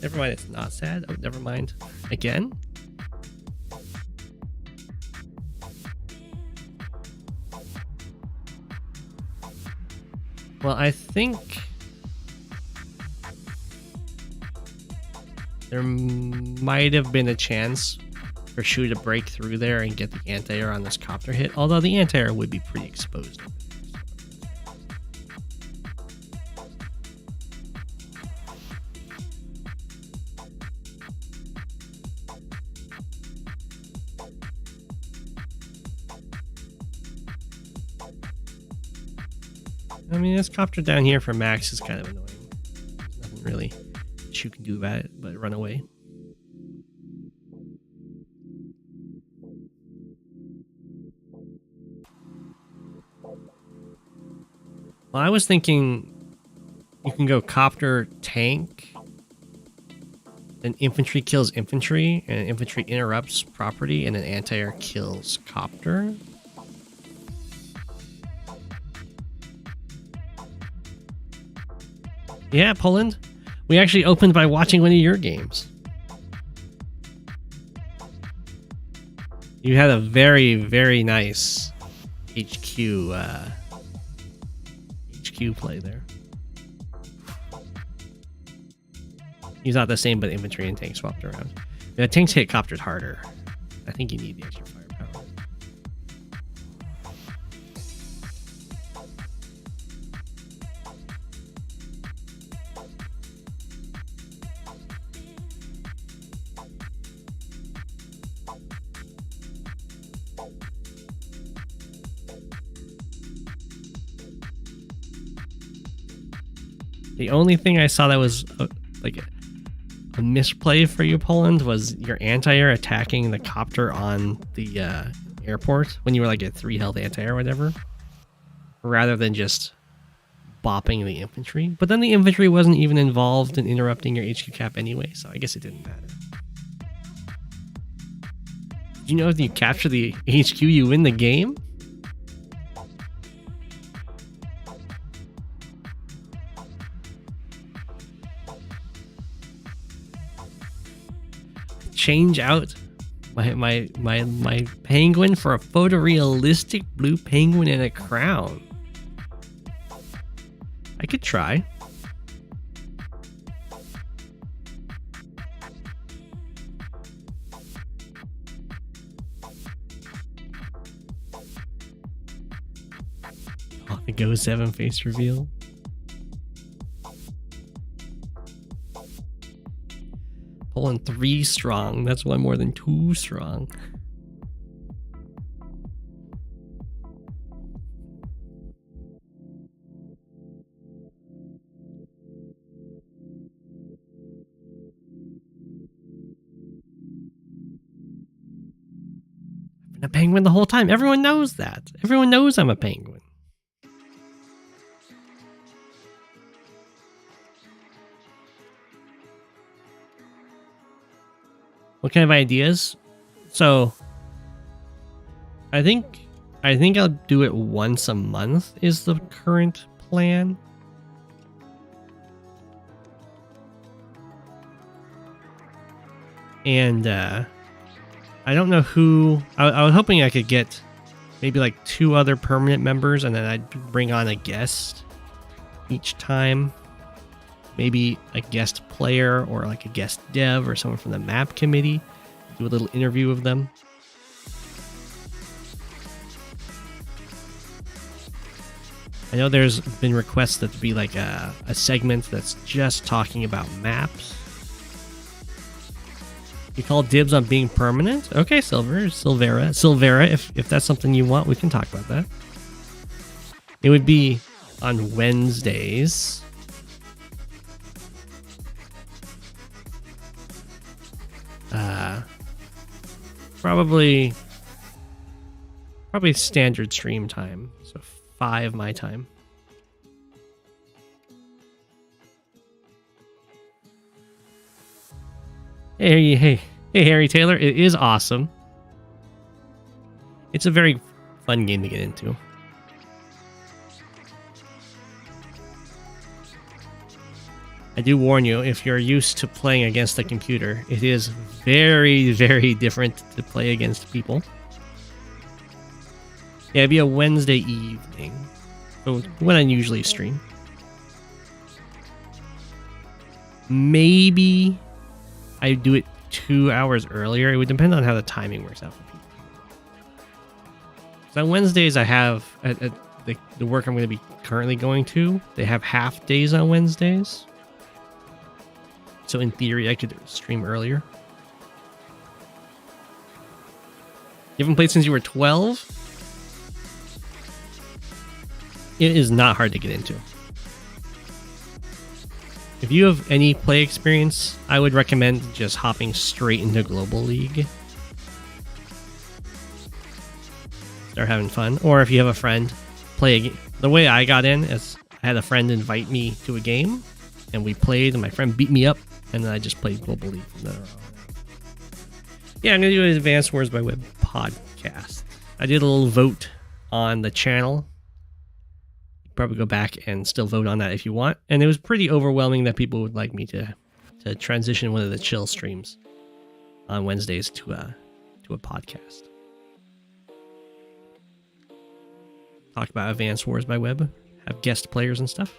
Never mind, it's not sad. Oh, never mind. Again? Well, I think there might have been a chance for Shu to break through there and get the anti-air on this copter hit, although the anti-air would be pretty exposed. I mean, this copter down here for Max is kind of annoying. There's nothing really Shu can do about it but run away. Well, I was thinking you can go copter tank, then infantry kills infantry, and infantry interrupts property, and then anti-air kills copter. Yeah, Poland. We actually opened by watching one of your games. You had a very, very nice HQ play there. He's not the same, but infantry and tanks swapped around. Yeah, tanks hit copters harder. I think you need the extra firepower. The only thing I saw that was like a misplay for you, Poland, was your anti-air attacking the copter on the airport when you were like at 3 health anti-air or whatever, rather than just bopping the infantry. But then the infantry wasn't even involved in interrupting your HQ cap anyway, so I guess it didn't matter. Did you know if you capture the HQ, you win the game? Change out my penguin for a photorealistic blue penguin and a crown. I could try. Oh, the Go7 face reveal. Poland 3 strong. That's one more than 2 strong. I've been a penguin the whole time. Everyone knows that. Everyone knows I'm a penguin. What kind of ideas? So I think I'll do it once a month is the current plan. And I don't know who. I was hoping I could get maybe like 2 other permanent members, and then I'd bring on a guest each time. Maybe a guest player or like a guest dev or someone from the map committee. Do a little interview of them. I know there's been requests that to be like a segment that's just talking about maps. You call dibs on being permanent? Okay, Silvera. If that's something you want, we can talk about that. It would be on Wednesdays. Probably standard stream time, so 5 my time. Hey, Harry Taylor, it is awesome. It's a very fun game to get into. I do warn you, if you're used to playing against a computer, it is very, very different to play against people. Yeah, it'd be a Wednesday evening. So when I usually stream. Maybe I do it 2 hours earlier. It would depend on how the timing works out for people. So on Wednesdays, I have at the work I'm going to be currently going to, they have half days on Wednesdays. So in theory, I could stream earlier. You haven't played since you were 12? It is not hard to get into. If you have any play experience, I would recommend just hopping straight into Global League. Start having fun. Or if you have a friend, play a game. The way I got in is I had a friend invite me to a game, and we played, and my friend beat me up, and then I just played Global League from there on. Yeah, I'm going to do an Advanced Wars by Web podcast. I did a little vote on the channel. Probably go back and still vote on that if you want. And it was pretty overwhelming that people would like me to transition one of the chill streams on Wednesdays to a podcast. Talk about Advanced Wars by Web, have guest players and stuff.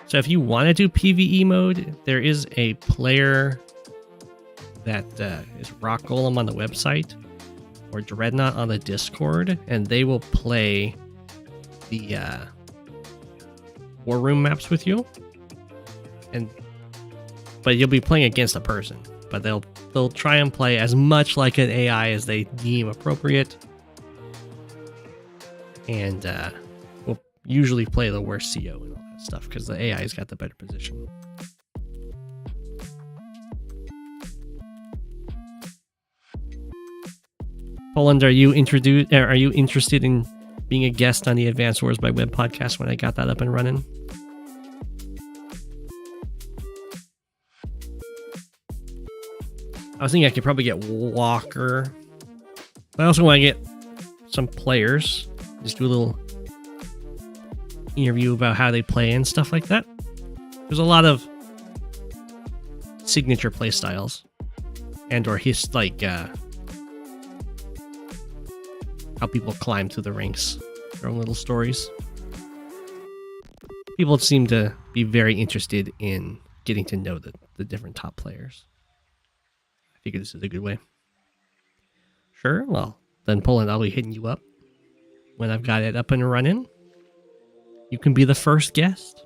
So if you want to do PvE mode, there is a player that is Rock Golem on the website, or Dreadnought on the Discord, and they will play the war room maps with you. But you'll be playing against a person. But they'll try and play as much like an AI as they deem appropriate, and will usually play the worst CO and all that stuff because the AI's got the better position. Poland, are you interested in being a guest on the Advanced Wars by Web podcast when I got that up and running? I was thinking I could probably get Walker, but I also want to get some players. Just do a little interview about how they play and stuff like that. There's a lot of signature play styles and or how people climb through the ranks, their own little stories. People seem to be very interested in getting to know the different top players. I figure this is a good way. Sure, well, then Poland, I'll be hitting you up when I've got it up and running. You can be the first guest.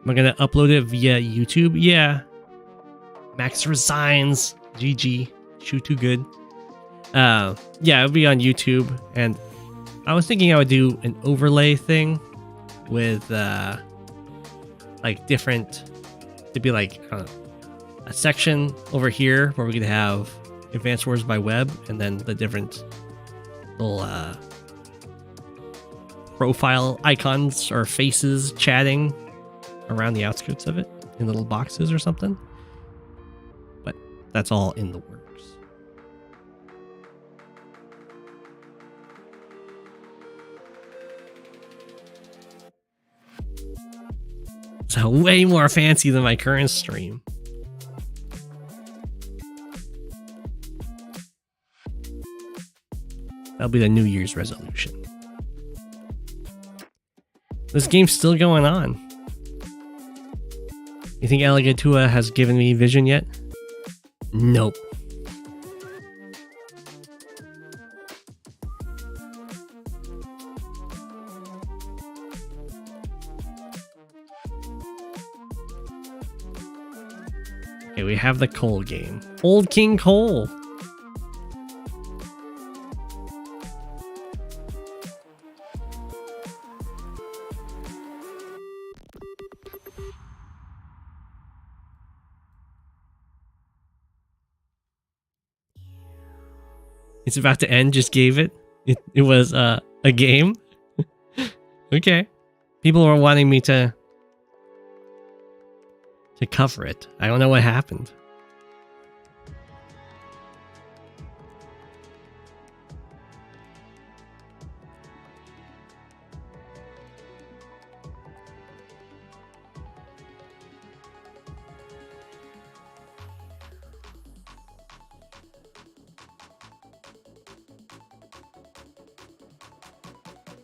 Am I going to upload it via YouTube? Yeah. Max resigns. GG. Shoot too good. Yeah, it'll be on YouTube. And I was thinking I would do an overlay thing with like different, it'd be like a section over here where we could have Advanced Wars by Web, and then the different little profile icons or faces chatting around the outskirts of it in little boxes or something. But that's all in the works. So way more fancy than my current stream. That'll be the New Year's resolution. This game's still going on. You think Alligatua has given me vision yet? Nope. Okay, we have the Cole game. Old King Cole. It's about to end. Just gave it. It was a game. Okay. People were wanting me to cover it. I don't know what happened.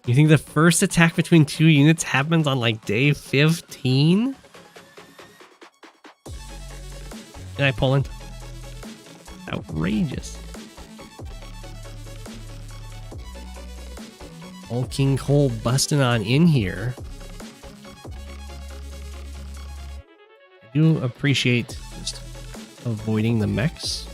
You think the first attack between 2 units happens on like day 15? Good night, Poland. Outrageous. Old King Cole busting on in here. I do appreciate just avoiding the mechs.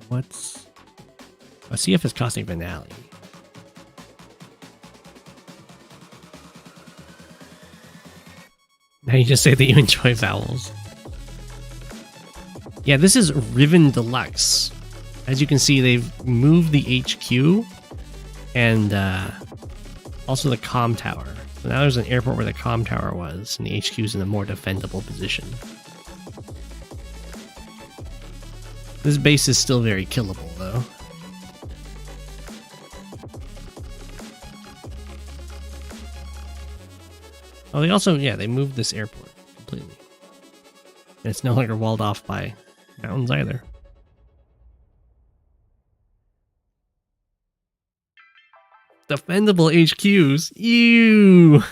What's a CF is costing finale? Now you just say that you enjoy vowels. Yeah, this is Riven Deluxe. As you can see, they've moved the HQ and also the comm tower. So now there's an airport where the comm tower was, and the HQ is in a more defendable position. This base is still very killable, though. Oh, they also, yeah, they moved this airport completely. And it's no longer walled off by mountains either. Defendable HQs. Ew.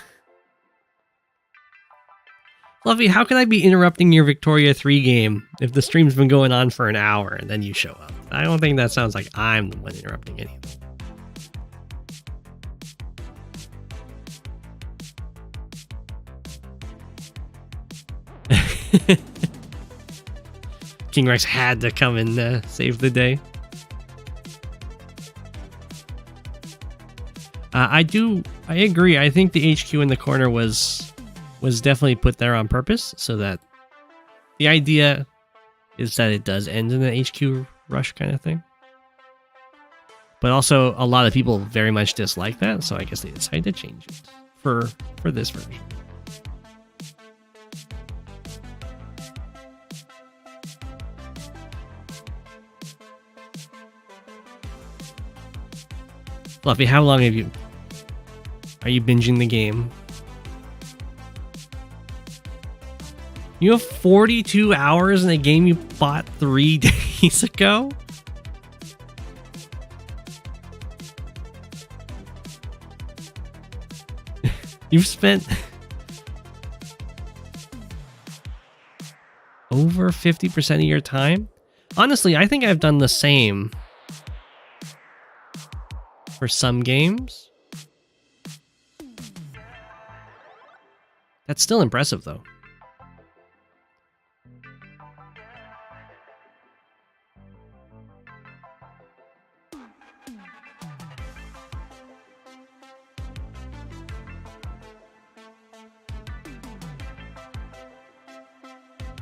Fluffy, how can I be interrupting your Victoria 3 game if the stream's been going on for an hour and then you show up? I don't think that sounds like I'm the one interrupting anything. King Rex had to come and save the day. I agree. I think the HQ in the corner was definitely put there on purpose, so that the idea is that it does end in an HQ rush kind of thing. But also, a lot of people very much dislike that, so I guess they decided to change it for this version. Fluffy, how long are you binging the game? You have 42 hours in a game you bought 3 days ago? You've spent over 50% of your time? Honestly, I think I've done the same for some games. That's still impressive, though.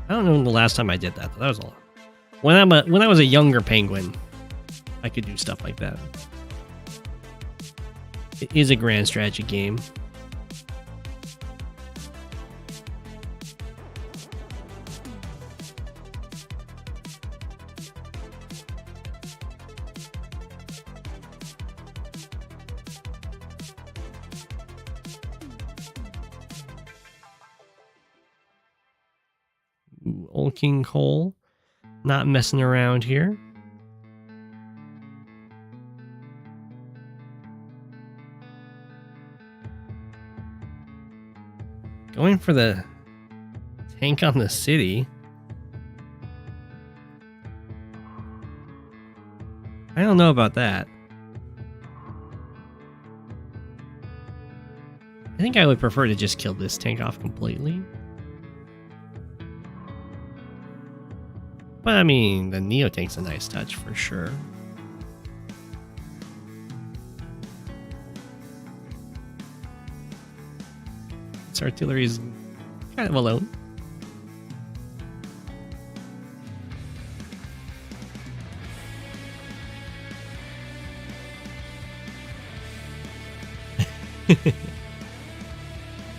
I don't know when the last time I did that, but that was a lot. When I was a younger penguin, I could do stuff like that. It is a grand strategy game. Ooh, Old King Cole. Not messing around here. Going for the tank on the city. I don't know about that. I think I would prefer to just kill this tank off completely. But I mean, the Neo tank's a nice touch for sure. This artillery is kind of alone.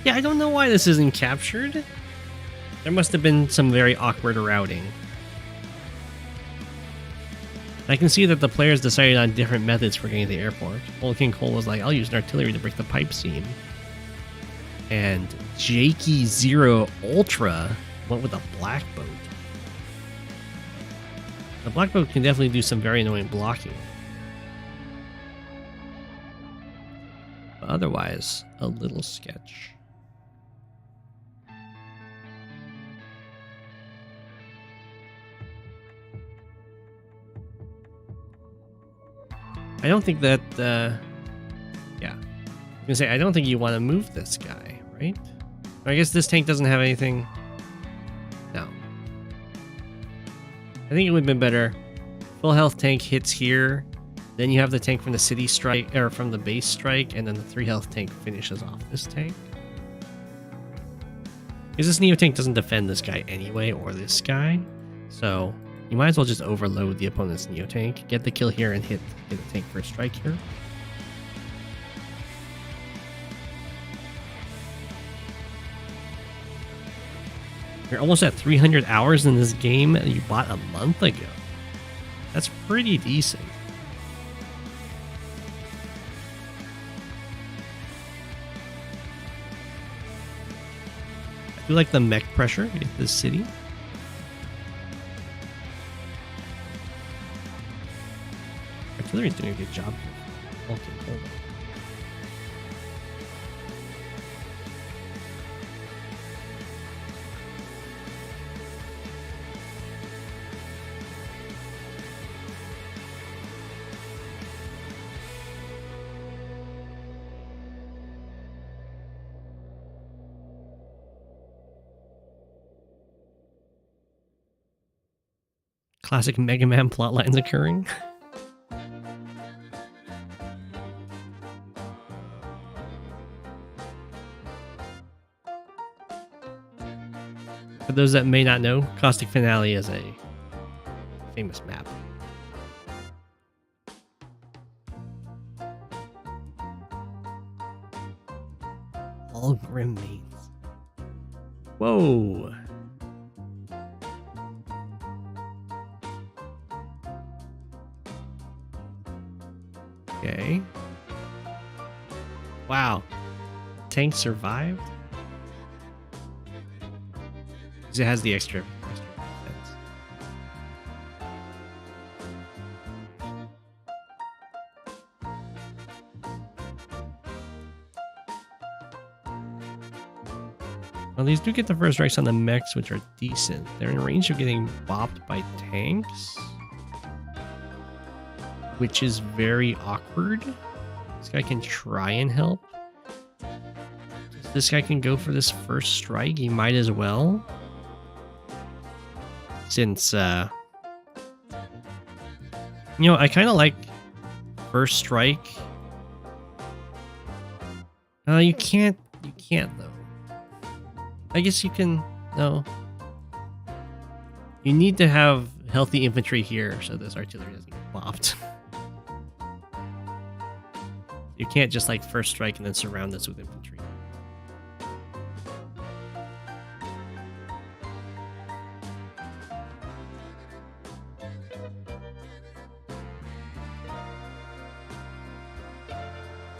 Yeah, I don't know why this isn't captured. There must have been some very awkward routing. I can see that the players decided on different methods for getting to the airport. Old King Cole was like, I'll use an artillery to break the pipe seam. And Jakey Zero Ultra went with a black boat. The black boat can definitely do some very annoying blocking. But otherwise, a little sketch. I don't think that, yeah. I was gonna say, I don't think you want to move this guy, right? I guess this tank doesn't have anything. No. I think it would have been better. Full health tank hits here. Then you have the tank from the city strike, or from the base strike, and then the 3 health tank finishes off this tank. Because this Neo tank doesn't defend this guy anyway, or this guy. So you might as well just overload the opponent's Neo tank, get the kill here, and hit the tank first strike here. You're almost at 300 hours in this game that you bought a month ago. That's pretty decent. I do like the mech pressure in this city. Artillery's doing a good job here. Okay, hold on. Classic Mega Man plotlines occurring. For those that may not know, Caustic Finale is a famous map. All Grim Mains. Whoa! Okay. Wow. Tank survived? Because it has the extra defense. Well, these do get the first strikes on the mechs, which are decent. They're in range of getting bopped by tanks, which is very awkward. This guy can try and help. If this guy can go for this first strike, he might as well. Since, you know, I kind of like first strike. You can't though. I guess you can, no. You need to have healthy infantry here so this artillery doesn't get bopped. You can't just like first strike and then surround this with infantry.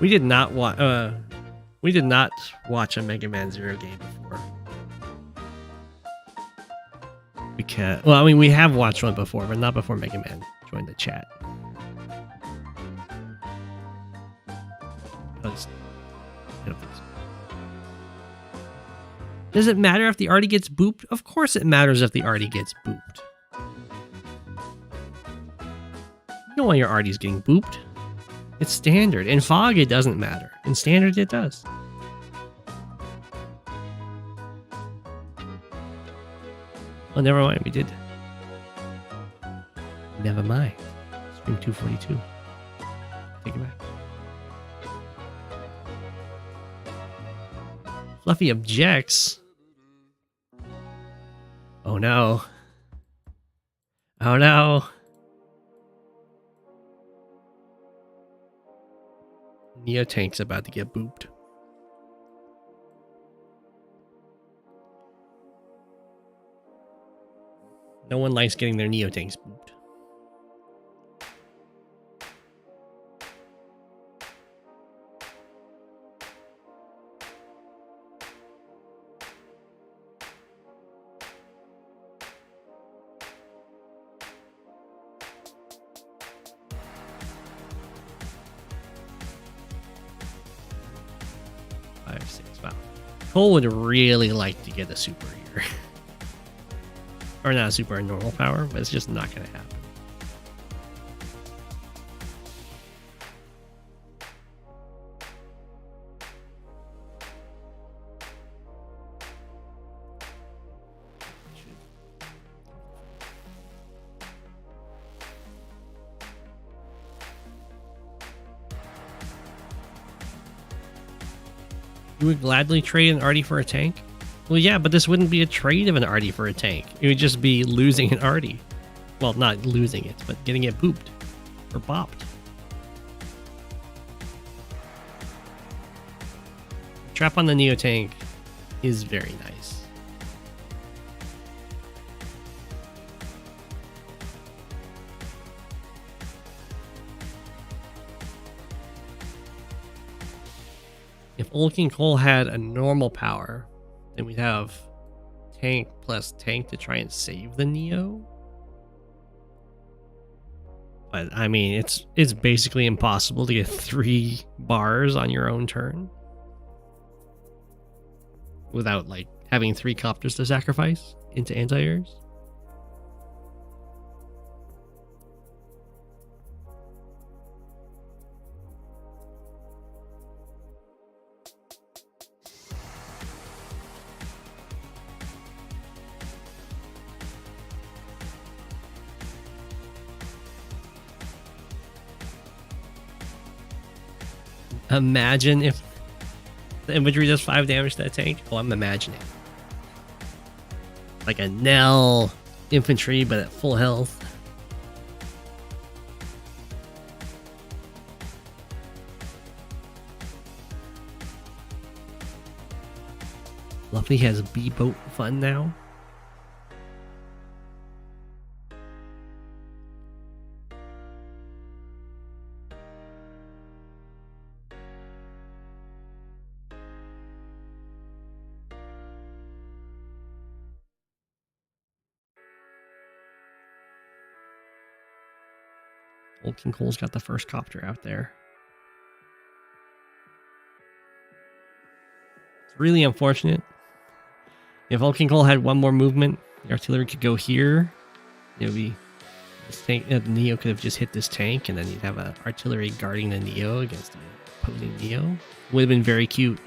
We did not watch a Mega Man Zero game before. because, well, I mean, we have watched one before, but not before Mega Man joined the chat. Does it matter if the arty gets booped? Of course it matters if the arty gets booped. You don't want your arties getting booped. It's standard. In Fog, it doesn't matter. In Standard, it does. Oh, never mind. We did. Never mind. Stream 242. Take it back. Fluffy objects. Oh no. Oh no. Neo Tank's about to get booped. No one likes getting their Neo Tanks booped. Wow. Cole would really like to get a super here. Or not a super, a normal power, but it's just not going to happen. You would gladly trade an arty for a tank? Well, yeah, but this wouldn't be a trade of an arty for a tank. It would just be losing an arty. Well, not losing it, but getting it booped. Or bopped. Trap on the Neo Tank is very nice. If Old King Cole had a normal power, then we'd have tank plus tank to try and save the Neo. But I mean, it's basically impossible to get 3 bars on your own turn without like having 3 copters to sacrifice into anti-airs. Imagine if the infantry does 5 damage to that tank. Oh, I'm imagining. Like a Nell infantry, but at full health. Fluffy has B-boat fun now. Old King Cole's got the first copter out there. It's really unfortunate. If Old King Cole had one more movement, the artillery could go here. It would be this tank. The Neo could have just hit this tank, and then you'd have an artillery guarding the Neo against the opposing Neo. Would have been very cute.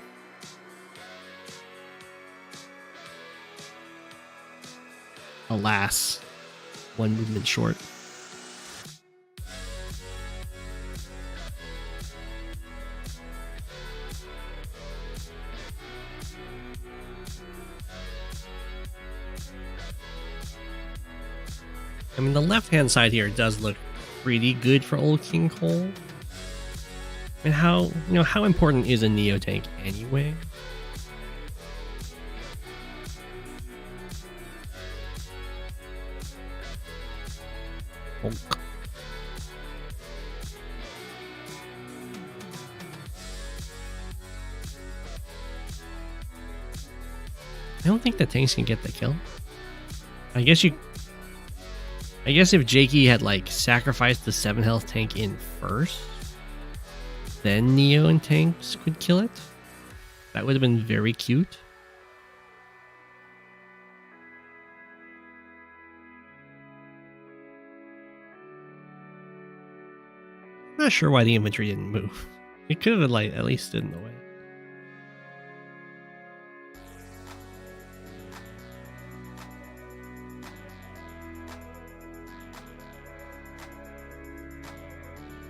Alas, one movement short. I mean, the left-hand side here does look pretty good for Old King Cole. And how important is a Neo tank anyway? Hulk. I don't think the tanks can get the kill. I guess you I guess if Jakey had like sacrificed the 7 health tank in first, then Neo and tanks could kill it. That would have been very cute. I'm not sure why the infantry didn't move. It could have like at least stood in the way.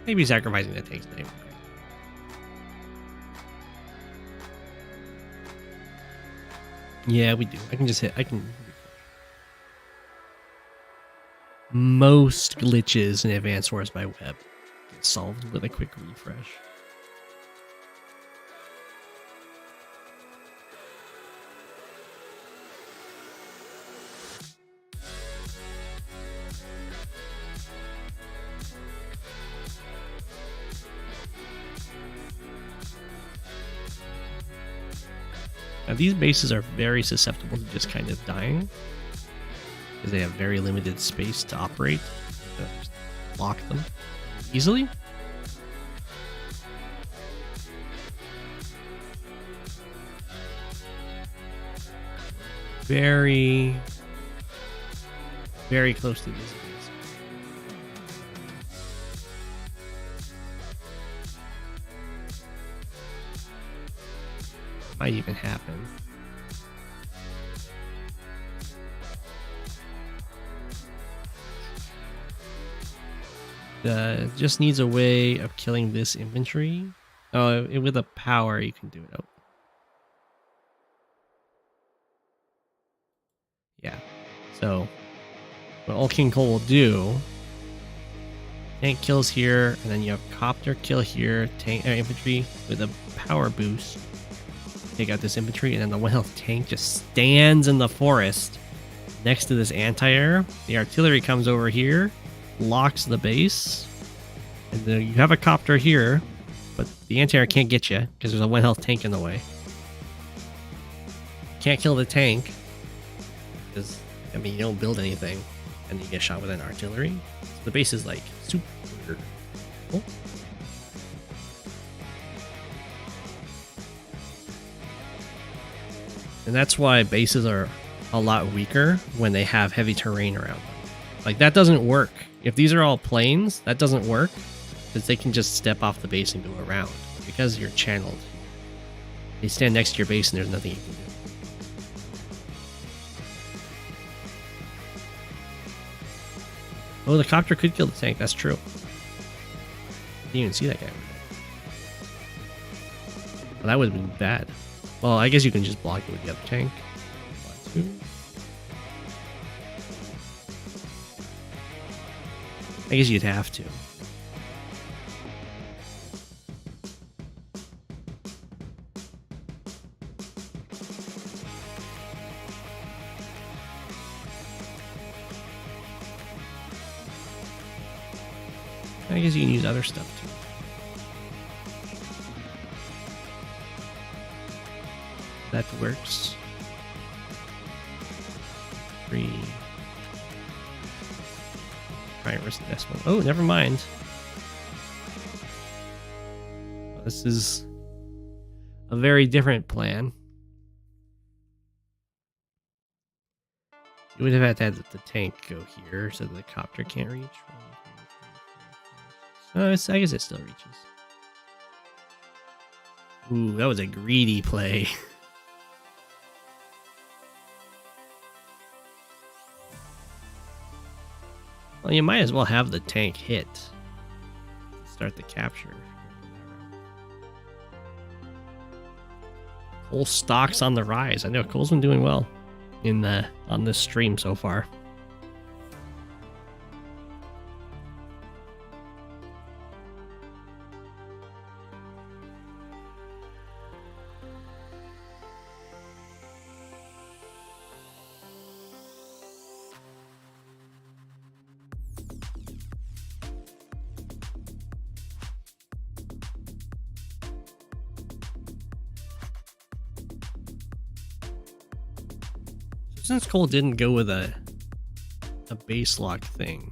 Maybe sacrificing the tanks name. Yeah, we do. I can just hit. I can. Most glitches in Advanced Wars by Web get solved with a quick refresh. Now these bases are very susceptible to just kind of dying because they have very limited space to operate. So just block them easily. Very, very close to this. Might even happen. Just needs a way of killing this infantry. Oh, with a power you can do it. Oh. Yeah. So what Old King Cole will do, tank kills here, and then you have copter kill here, tank infantry with a power boost. Take out this infantry, and then the 1 health tank just stands in the forest next to this anti-air. The artillery comes over here, locks the base, and then you have a copter here, but the anti-air can't get you because there's a 1 health tank in the way. Can't kill the tank because, I mean, you don't build anything, and you get shot with an artillery. So the base is like super cool. And that's why bases are a lot weaker when they have heavy terrain around them. Like, that doesn't work. If these are all plains, that doesn't work because they can just step off the base and go around. Because you're channeled, they stand next to your base and there's nothing you can do. Oh, the copter could kill the tank. That's true. Didn't even see that guy. Well, that would have been bad. Well, I guess you can just block it with the other tank. 1, 2. I guess you'd have to. I guess you can use other stuff too. That works. 3. Try and risk this one. Oh, never mind. Well, this is a very different plan. You would have had to have the tank go here so the copter can't reach. 1, 2, 3, 4, 5, 6. Oh, I guess it still reaches. Ooh, that was a greedy play. Well, you might as well have the tank hit. Start the capture. Cole stocks on the rise. I know Cole's been doing well on this stream so far. Since Cole didn't go with a base lock thing,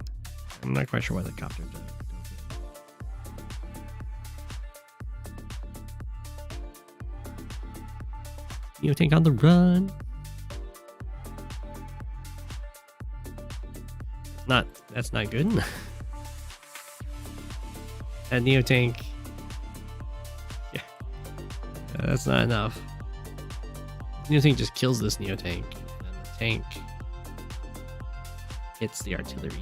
I'm not quite sure why the copter does. You take on the run. That's not good. That Neo tank. Yeah. That's not enough. Neo tank just kills this Neo tank. And then the tank hits the artillery.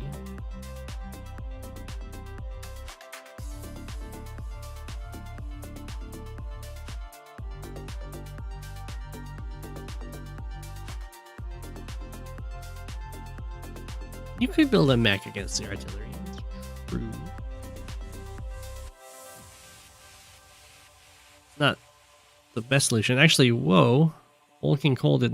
You could build a mech against the artillery. True. Not the best solution. Actually, whoa. Old King Cole did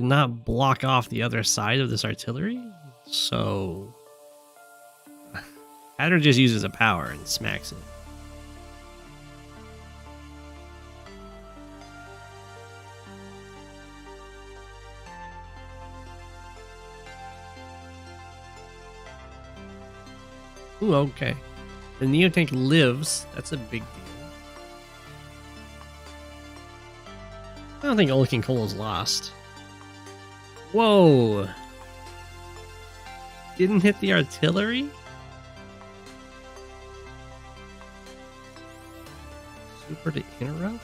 not block off the other side of this artillery. So Hatter just uses a power and smacks it. Ooh, okay. The Neo tank lives. That's a big deal. I don't think Old King Cole is lost. Whoa! Didn't hit the artillery? Super to interrupt?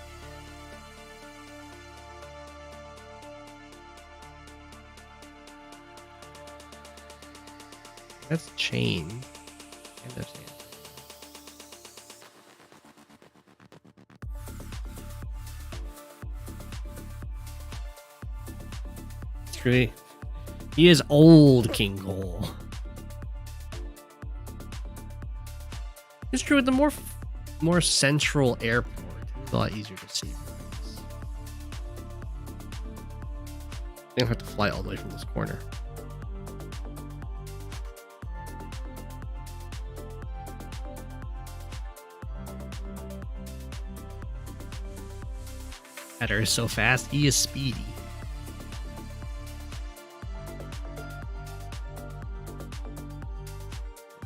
That's chain. I understand. It's really... He is old King Cole. It's true, with the more central airport, it's a lot easier to see. I don't have to fly all the way from this corner. Hatter is so fast, he is speedy.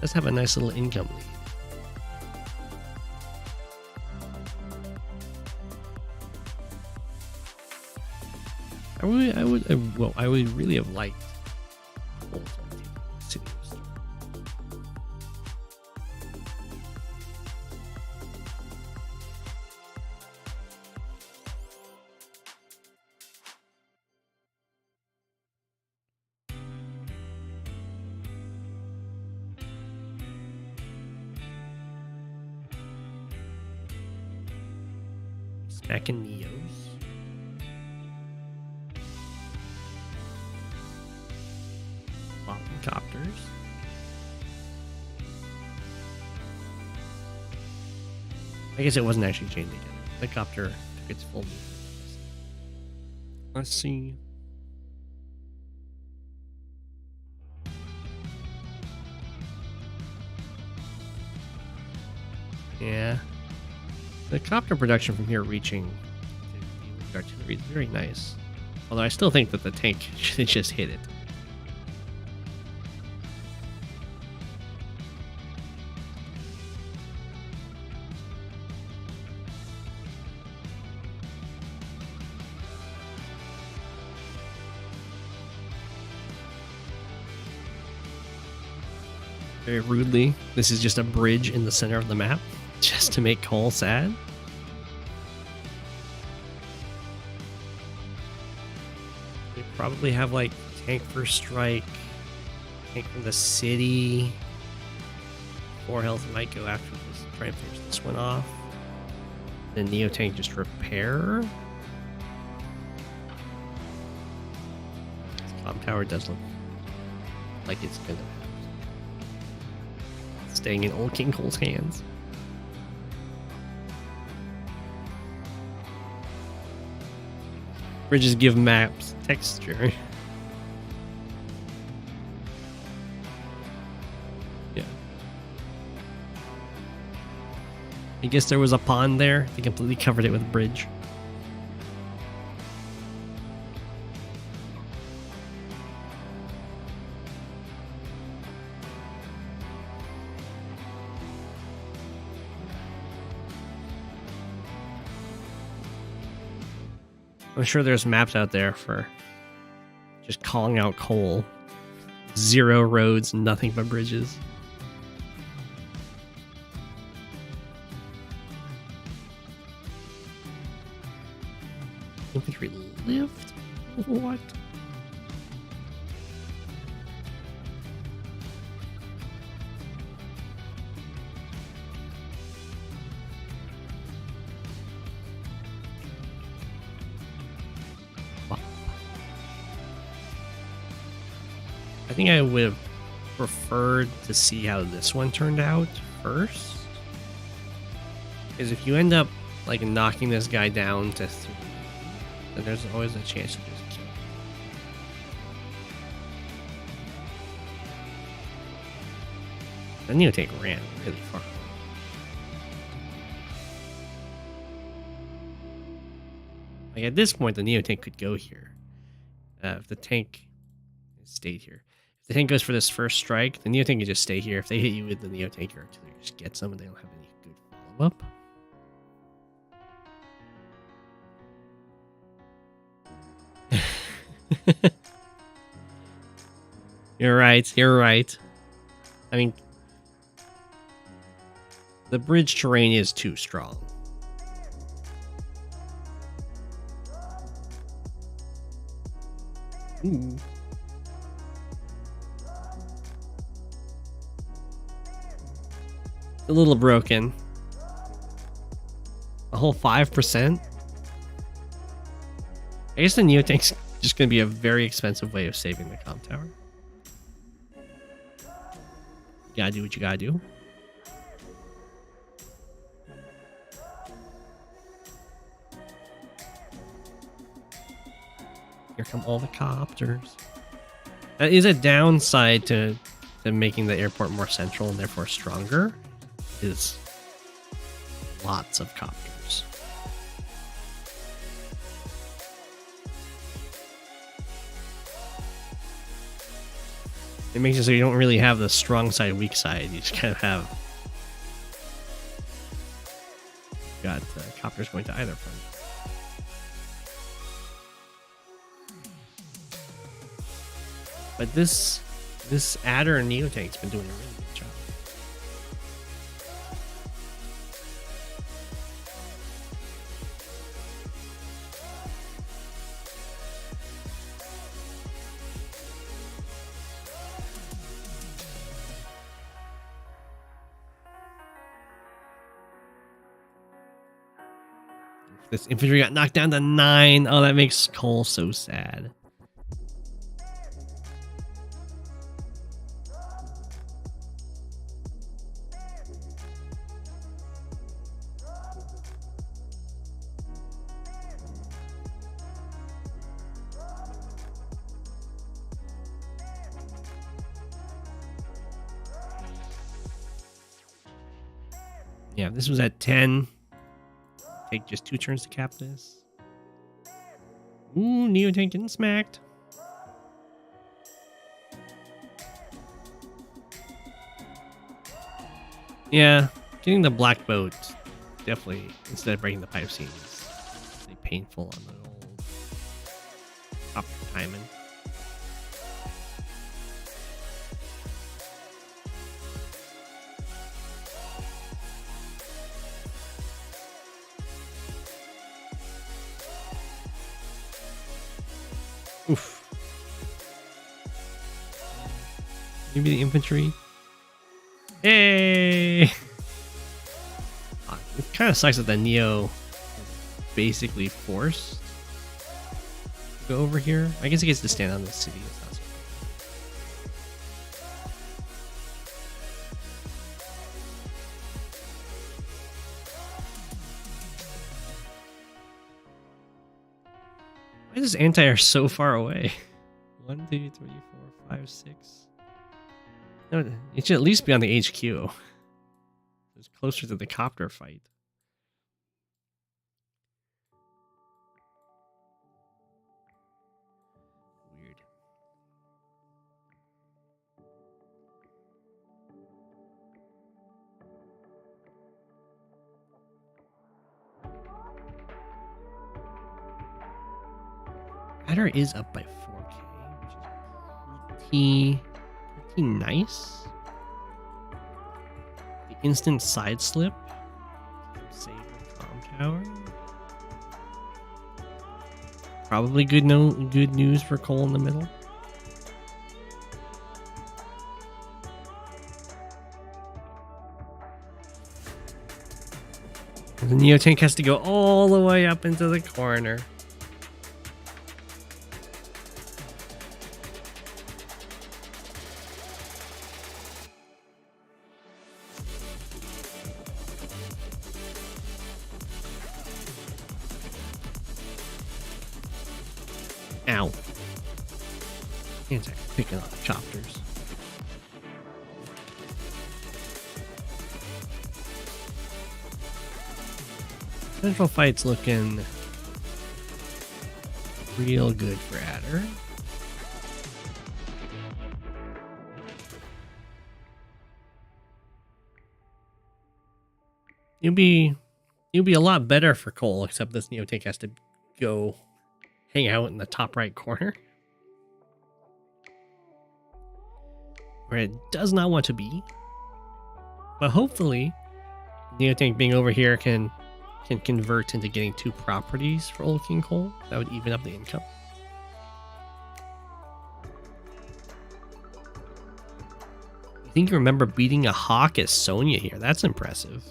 Does have a nice little income lead. I would really have liked City. Back in Neos. Flopping copters. I guess it wasn't actually chained together. The copter took its full movement. Let's see. Yeah. The copter production from here reaching the artillery is very nice. Although I still think that the tank should just hit it. Very rudely, this is just a bridge in the center of the map, just to make Cole sad. They probably have like tank first strike, tank from the city. 4 health might go after this. Try and finish this one off. Then Neo tank just repair. This comm tower does look like it's gonna staying in old King Cole's hands. Bridges give maps texture. Yeah. I guess there was a pond there. They completely covered it with a bridge. I'm sure there's maps out there for just calling out coal. 0 roads, nothing but bridges. Infantry lift? What? I think I would have preferred to see how this one turned out first. Because if you end up like knocking this guy down to 3, then there's always a chance to just kill him. The Neotank ran really far. Like at this point, the Neotank could go here. If the tank stayed here. If the tank goes for this first strike, the Neotank can just stay here. If they hit you with the Neotank, your artillery just gets them and they don't have any good follow-up. You're right. I mean, the bridge terrain is too strong. Ooh. A little broken. A whole 5%? I guess the Neotank's just going to be a very expensive way of saving the comm tower. You gotta do what you gotta do. Here come all the copters. That is a downside to making the airport more central and therefore stronger. Is lots of copters. It makes it so you don't really have the strong side, weak side. You just kind of have got copters going to either front. But this adder and Neotank's been doing a really good job. This infantry got knocked down to 9. Oh, that makes Cole so sad. Yeah, this was at 10. Take just 2 turns to cap this. Ooh, Neotank getting smacked. Yeah, getting the black boat definitely, instead of breaking the pipe seam, is really painful on the old copter timing. Oof. Maybe the infantry. Hey! It kind of sucks that the Neo is basically forced to go over here. I guess he gets to stand on the city. It's not so Why is this anti-air so far away? 1, 2, 3, 4, 5, 6. No, it should at least be on the HQ. It's closer to the copter fight. Weird. Radar is up by 4K, which is pretty nice. The instant side slip. Save the comm tower. Probably good news for Cole in the middle. The Neotank has to go all the way up into the corner. Ow. Anti picking on the choppers. Central fight's looking real good for Adder. You'll be a lot better for Cole, except this Neotank has to go hang out in the top right corner, where it does not want to be. But hopefully, Neotank being over here can convert into getting 2 properties for Old King Cole. That would even up the income. I think you remember beating a Hawk as Sonya here. That's impressive.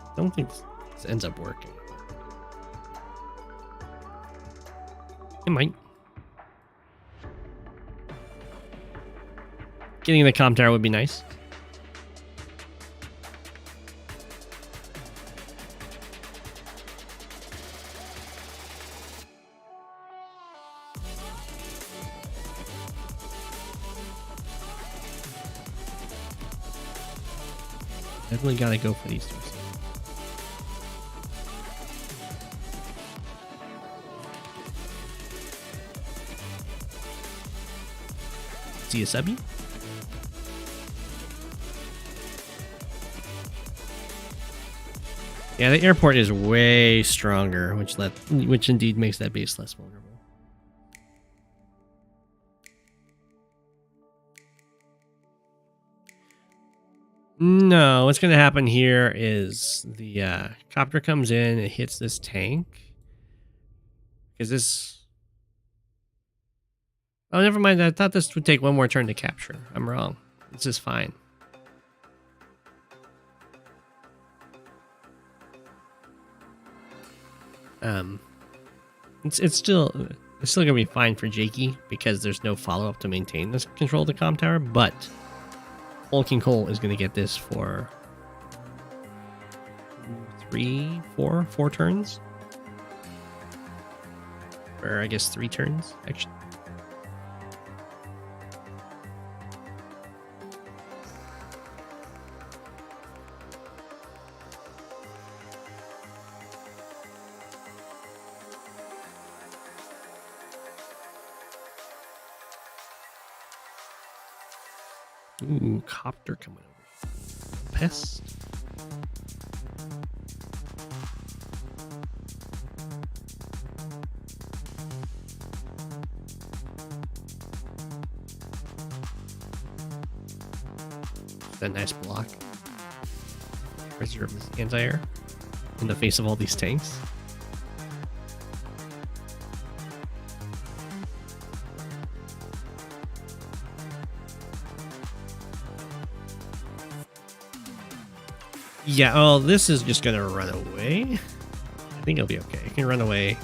I don't think this ends up working. It might. Getting the comm tower would be nice. Definitely gotta go for these two. See a subby? Yeah, the airport is way stronger, which indeed makes that base less vulnerable. No, what's going to happen here is the copter comes in, it hits this tank. Because this... Oh, never mind. I thought this would take one more turn to capture. I'm wrong. This is fine. It's still gonna be fine for Jakey because there's no follow up to maintain this control of the comm tower. But Old King Cole is gonna get this for 4 turns, or I guess 3 turns actually. Ooh, copter coming over. Pest. That nice block. Reserve this anti-air in the face of all these tanks. Yeah, oh, this is just gonna run away. I think it'll be okay. It can run away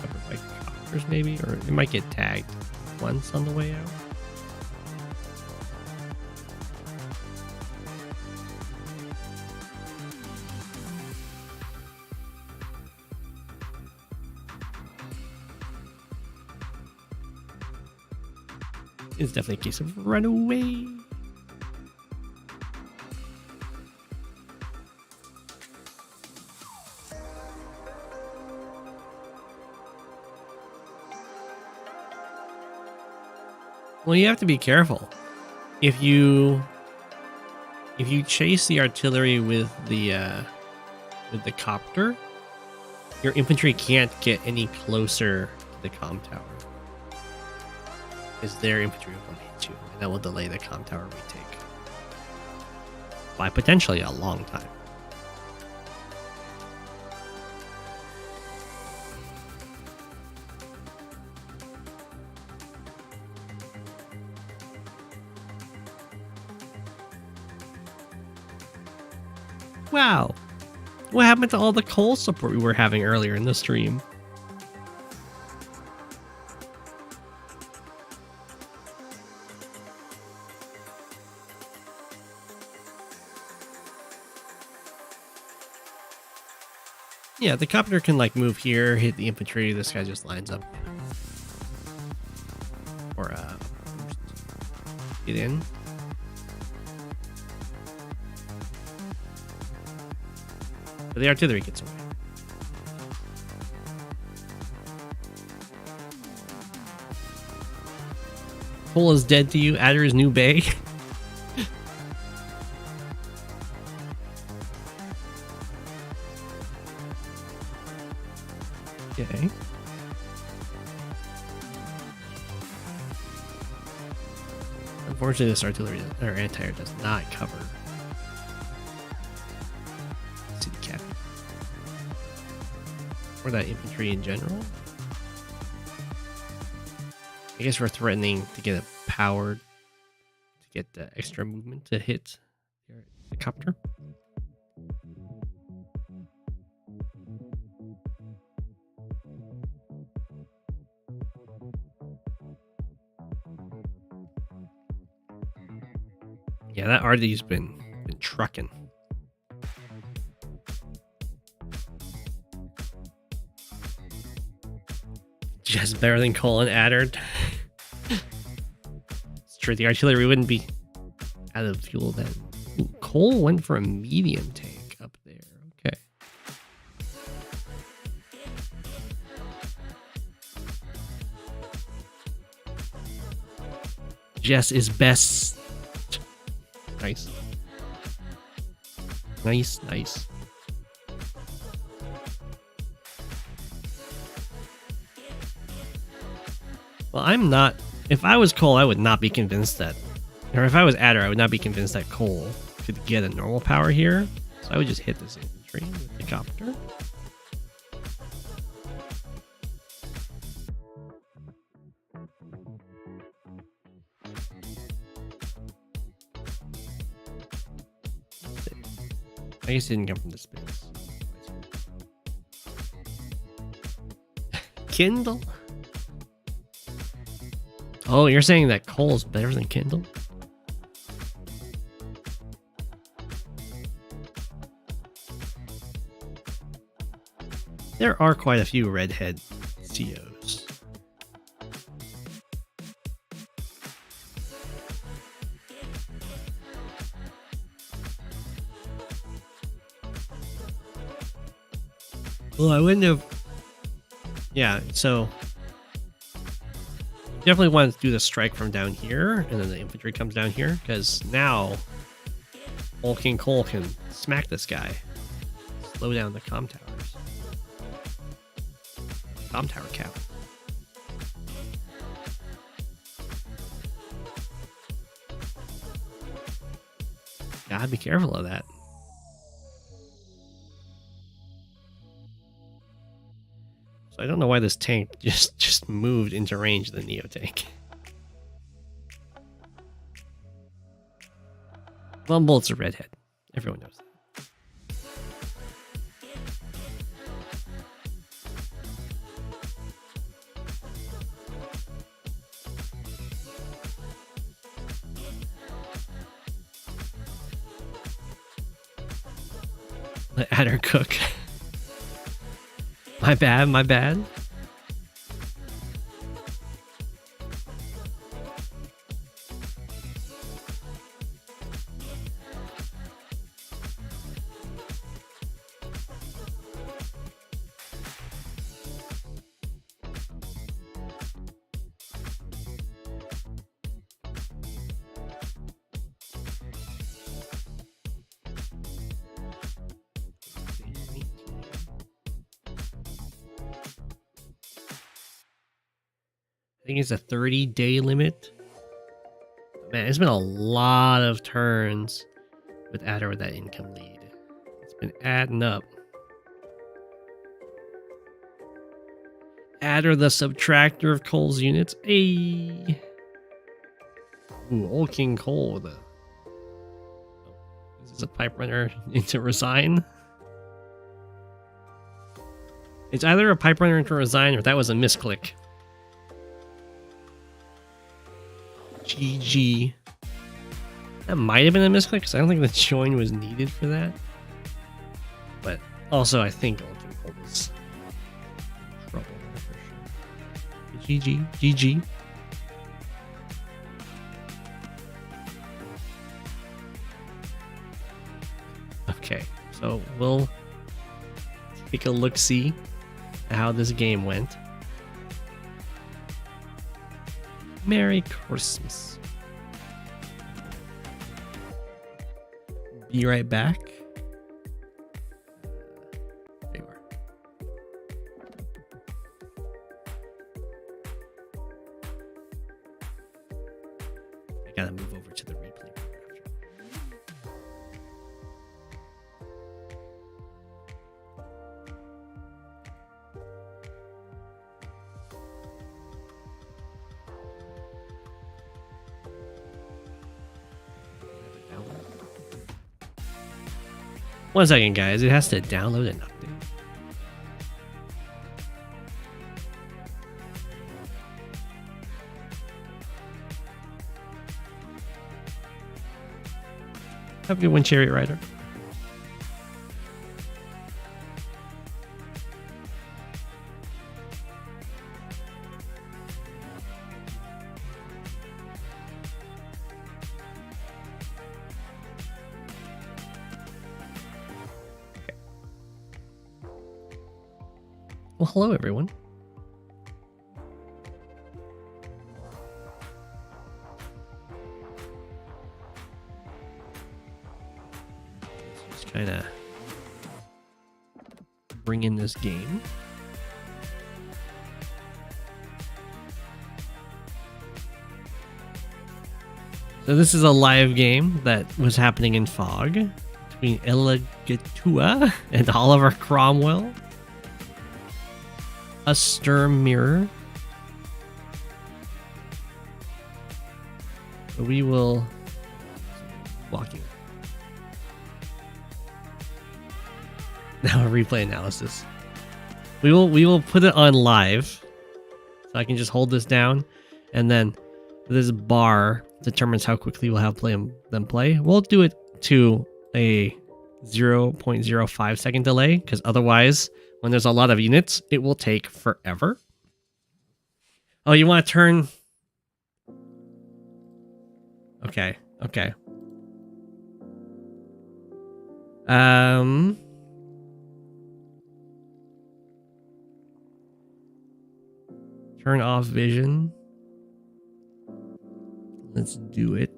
covered by copters maybe, or it might get tagged once on the way out. It's definitely a case of run away. Well, you have to be careful. If you chase the artillery with the copter, your infantry can't get any closer to the comm tower, because their infantry will hit you, and that will delay the comm tower retake by potentially a long time. Wow, what happened to all the coal support we were having earlier in the stream? Yeah, the copter can like move here, hit the infantry. This guy just lines up. Or get in. But the artillery gets away. Cole is dead to you. Adder's new bay. Okay. Unfortunately, this artillery or anti-air does not cover city cap or that infantry in general. I guess we're threatening to get it powered to get the extra movement to hit the copter. Yeah, that RD's been trucking. Just better than Cole and Adder. It's true, the artillery wouldn't be out of fuel then. Ooh, Cole went for a medium tank up there. Okay. Jess is best. Nice. Nice, nice. Well, I'm not... If I was Cole, I would not be convinced that... Or if I was Adder, I would not be convinced that Cole could get a normal power here. So I would just hit this infantry with the copter. I guess it didn't come from this space. Kindle? Oh, you're saying that Cole's better than Kindle? There are quite a few redhead COs. Well, I wouldn't have... Yeah, so... Definitely want to do the strike from down here, and then the infantry comes down here, because now Old King Cole can smack this guy. Slow down the comm towers. Comm tower cap. Gotta be careful of that. I don't know why this tank just moved into range of the Neo tank. Well, Bolt's a redhead. Everyone knows that. Let Adder cook. My bad, my bad. I think it's a 30-day limit. Man, it's been a lot of turns with Adder with that income lead. It's been adding up. Adder the subtractor of Cole's units. Hey. Ooh, old King Cole with a... Is this a pipe runner into resign? It's either a pipe runner into resign or that was a misclick. GG. That might have been a misclick because I don't think the join was needed for that. But also, I think old King Cole was in trouble there for sure. GG. GG. Okay, so we'll take a look-see at how this game went. Merry Christmas. Be right back. There you are. I gotta move over to the replay after. One second, guys. It has to download an update. Have a good one, Chariot Rider. Well, hello, everyone. Just kind of bring in this game. So this is a live game that was happening in Fog between Elagatua and Oliver Cromwell. A Sturm Mirror. So we will walking. Now a replay analysis. We will put it on live. So I can just hold this down and then this bar determines how quickly we'll have them play. We'll do it to a 0.05 second delay because otherwise when there's a lot of units, it will take forever. Oh, you want to turn... Okay. Turn off vision. Let's do it.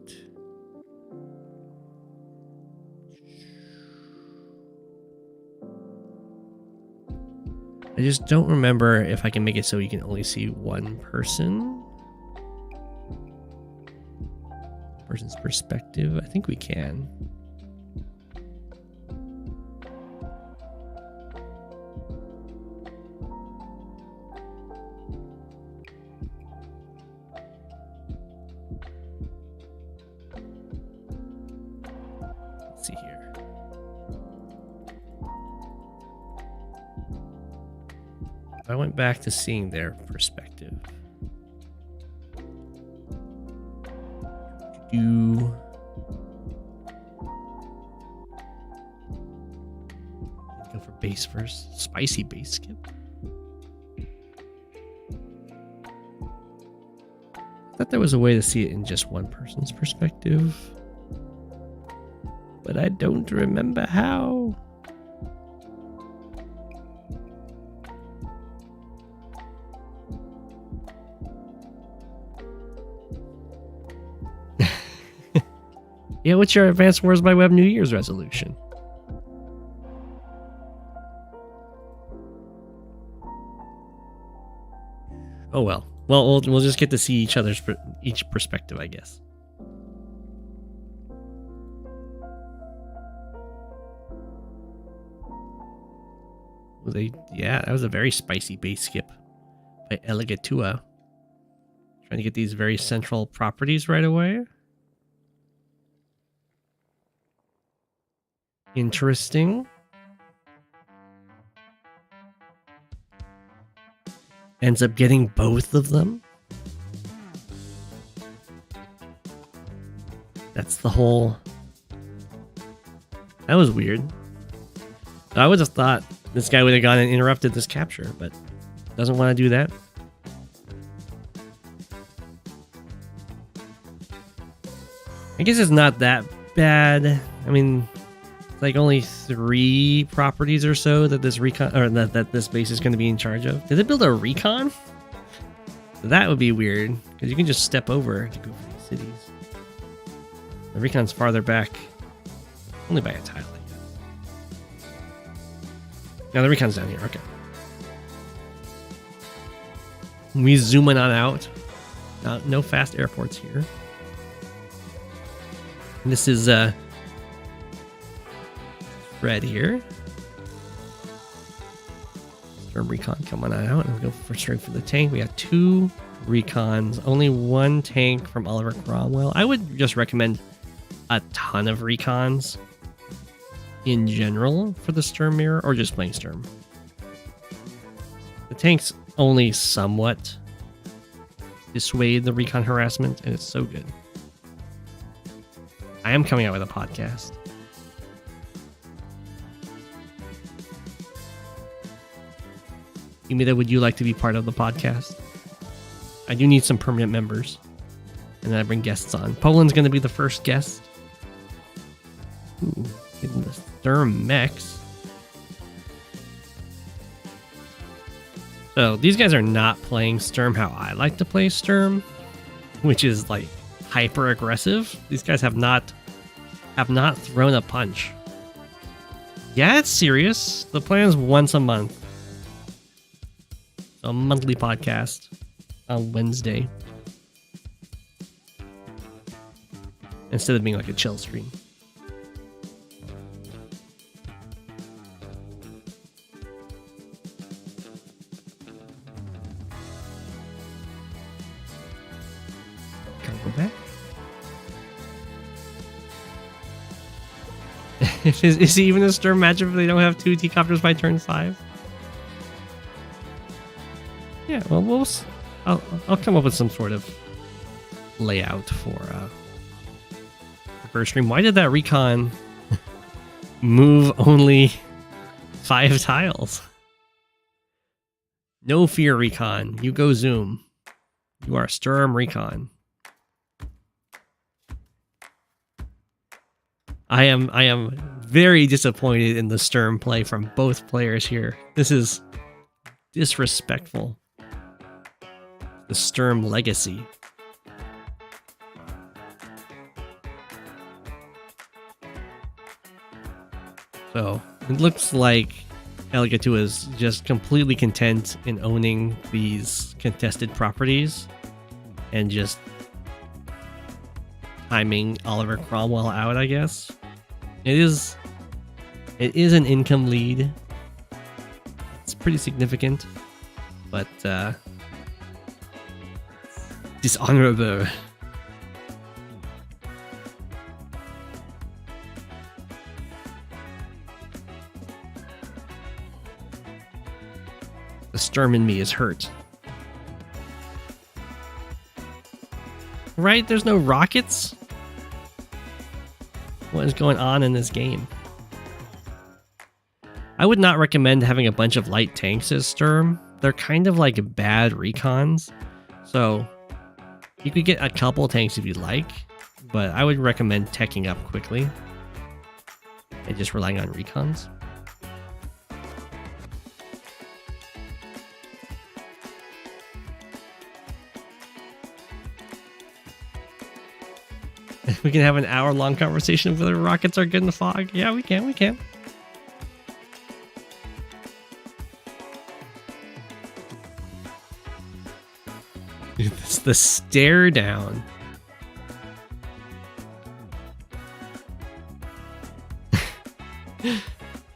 I just don't remember if I can make it so you can only see one person's perspective. I think we can. Let's see here. I went back to seeing their perspective. Go for base first. Spicy base skip. I thought there was a way to see it in just one person's perspective, but I don't remember how. Yeah, what's your Advanced Wars by Web New Year's resolution? Oh well. Well, we'll just get to see each perspective, I guess. That was a very spicy base skip by Elegatua. Trying to get these very central properties right away. Interesting. Ends up getting both of them. That's the whole... That was weird. I would have thought this guy would have gone and interrupted this capture, but doesn't want to do that. I guess it's not that bad. I mean, it's like only 3 properties or so that this recon or that this base is going to be in charge of. Did it build a recon? That would be weird because you can just step over to go for these cities. The recon's farther back, only by a tile, I guess. Now the recon's down here. Okay. We zooming on out. No fast airports here. And this is Fred here. Storm recon coming on out, and we'll go straight for the tank. We got 2 recons, only 1 tank from Oliver Cromwell. I would just recommend a ton of recons in general for the Sturm mirror, or just playing Sturm. The tanks only somewhat dissuade the recon harassment, and it's so good. I am coming out with a podcast. Umida, would you like to be part of the podcast? I do need some permanent members. And then I bring guests on. Poland's going to be the first guest. Ooh, getting the Sturm mechs. So these guys are not playing Sturm how I like to play Sturm, which is like hyper aggressive. These guys have not thrown a punch. Yeah, it's serious. The plan is once a month. A monthly podcast on Wednesday. Instead of being like a chill stream. Can I go back? Is he even a Sturm matchup if they don't have 2 T-copters by turn 5? Yeah, well, I'll come up with some sort of layout for the first stream. Why did that recon move only 5 tiles? No fear, recon. You go zoom. You are Sturm recon. I am very disappointed in the Sturm play from both players here. This is disrespectful. The Sturm legacy. So it looks like Elegatua is just completely content in owning these contested properties and just timing Oliver Cromwell out, I guess. It is an income lead. It's pretty significant, but dishonorable. The Sturm in me is hurt. Right? There's no rockets? What is going on in this game? I would not recommend having a bunch of light tanks as Sturm. They're kind of like bad recons. So you could get a couple tanks if you like, but I would recommend teching up quickly and just relying on recons. We can have an hour-long conversation of whether rockets are good in the fog. Yeah, we can. It's the stare down.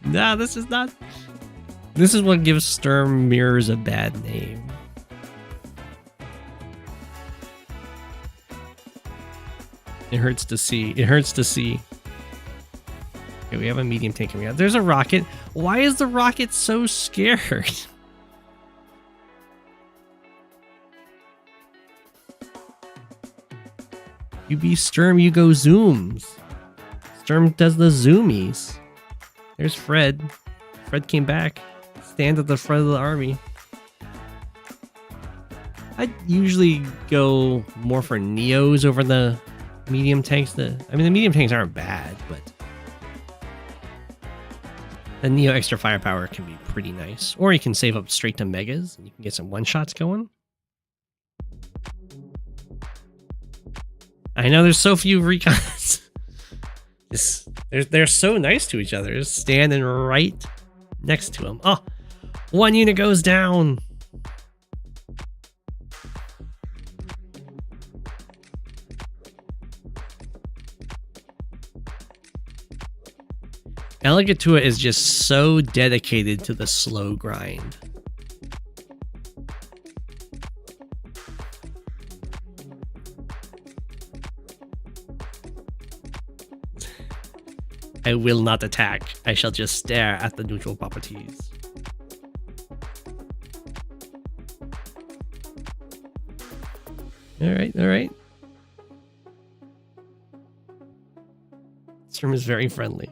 Nah, this is not. This is what gives Sturm Mirrors a bad name. It hurts to see. It hurts to see. Okay, we have a medium tank coming out. There's a rocket. Why is the rocket so scared? You be Sturm, you go zooms. Sturm does the zoomies. There's Fred. Fred came back. Stand at the front of the army. I'd usually go more for Neos over the medium tanks. I mean, the medium tanks aren't bad, but the Neo extra firepower can be pretty nice. Or you can save up straight to Megas and you can get some one-shots going. I know there's so few recons. They're so nice to each other. Just standing right next to them. Oh, one unit goes down. Elegatua is just so dedicated to the slow grind. I will not attack. I shall just stare at the neutral properties. Alright, alright. This room is very friendly.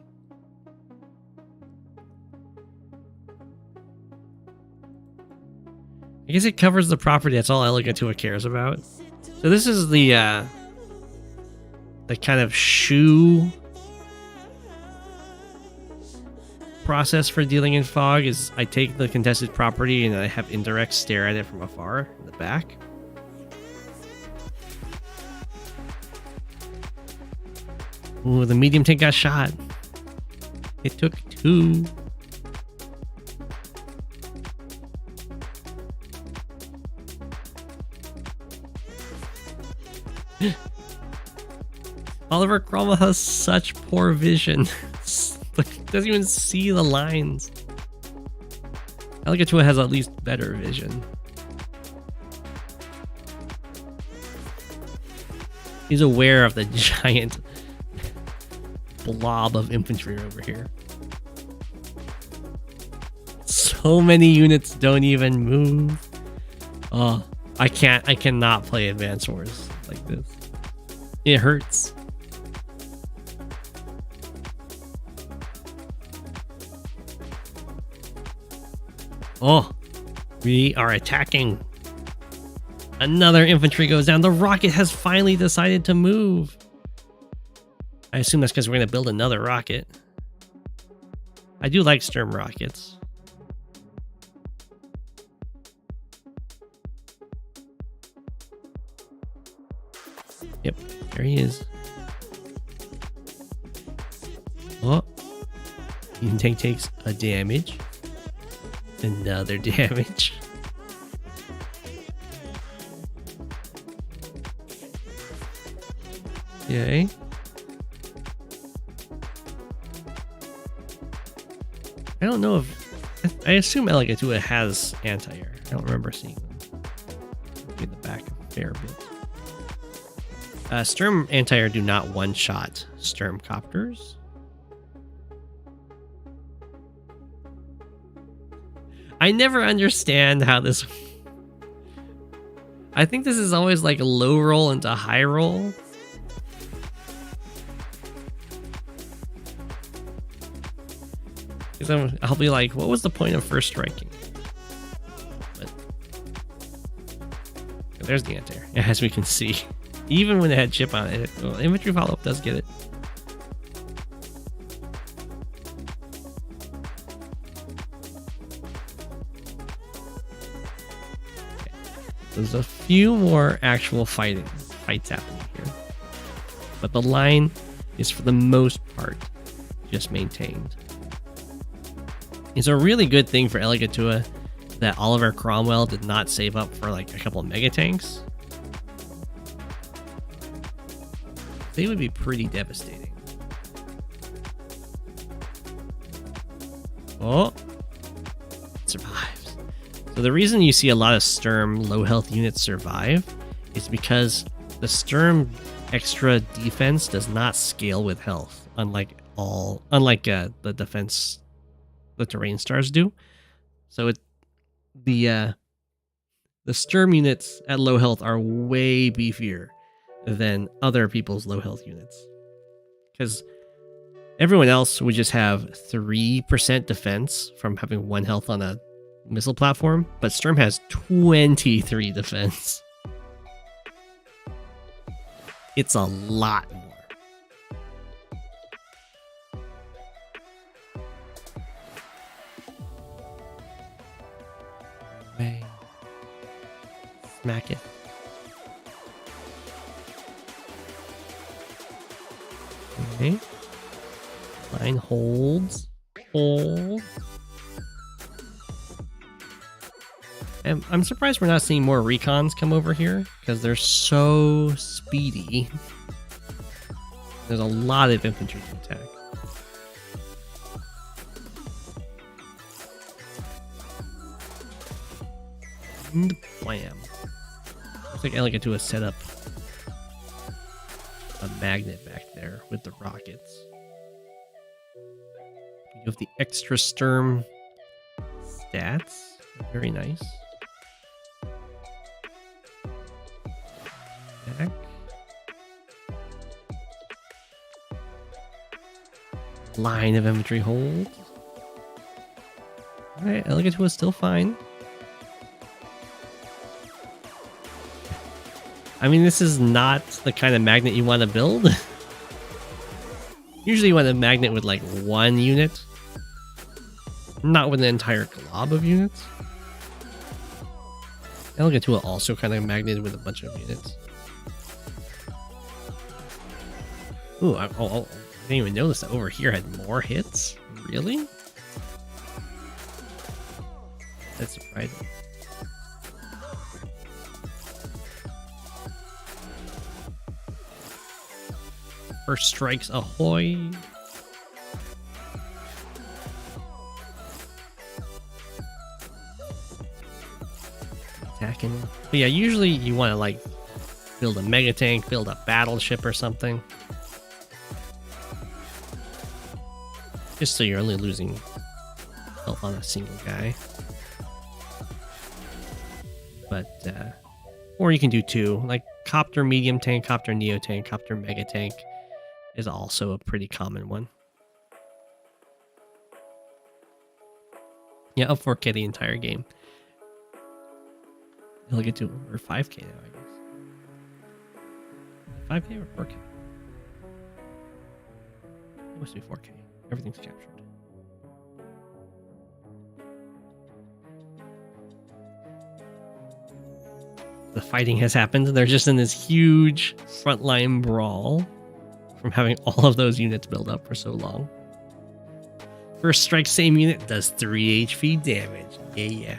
I guess it covers the property. That's all Elegatua cares about. So this is the kind of shoe process for dealing in fog. Is I take the contested property and I have indirect stare at it from afar in the back. Ooh, the medium tank got shot. It took 2. Oliver Cromwell has such poor vision. Doesn't even see the lines. Elegatua has at least better vision. He's aware of the giant blob of infantry over here. So many units don't even move. Oh, I cannot play Advance Wars like this. It hurts. Oh, we are attacking. Another infantry goes down. The rocket has finally decided to move. I assume that's because we're going to build another rocket. I do like Sturm rockets. Yep, there he is. Oh, Medium tank takes a damage. Another damage. Okay. I don't know if... I assume Elegatua has anti-air. I don't remember seeing them. In the back a fair bit. Sturm anti-air do not one-shot Sturm copters. I never understand how this... I think this is always like low roll into high roll. Because I'll be like, what was the point of first striking? But there's the anti-air, as we can see. Even when it had chip on it, well, infantry follow-up does get it. There's a few more actual fights happening here. But the line is, for the most part, just maintained. It's a really good thing for Elegatua that Oliver Cromwell did not save up for like a couple of mega tanks. they would be pretty devastating. Oh, it survives. So the reason you see a lot of Sturm low health units survive is because the Sturm extra defense does not scale with health, unlike the defense the terrain stars do. So the Sturm units at low health are way beefier than other people's low health units, because everyone else would just have 3% defense from having 1 health on a missile platform, but Sturm has 23 defense. It's a lot more. Bang. Smack it. Okay. Line holds. Hold. And I'm surprised we're not seeing more recons come over here, because they're so speedy. There's a lot of infantry to attack. And blam. Looks like Elegatua set up a magnet back there with the rockets. You have the extra Sturm stats. Very nice. Back. Line of infantry hold. Alright, Elegatua is still fine. I mean, this is not the kind of magnet you want to build. Usually you want a magnet with like 1 unit. Not with an entire glob of units. Elegatua also kind of magneted with a bunch of units. Ooh, I didn't even notice that over here had more hits. Really? That's surprising. First strikes ahoy. Attacking. But yeah, usually you want to like build a mega tank, build a battleship or something. Just so you're only losing health on a single guy. But or you can do 2, like copter medium tank, copter neo tank, copter mega tank is also a pretty common one. Yeah, up 4K the entire game. You'll get to over 5K now, I guess. 5K or 4K? It must be 4K. Everything's captured. The fighting has happened. They're just in this huge frontline brawl from having all of those units build up for so long. First strike, same unit, does 3 HP damage. Yeah.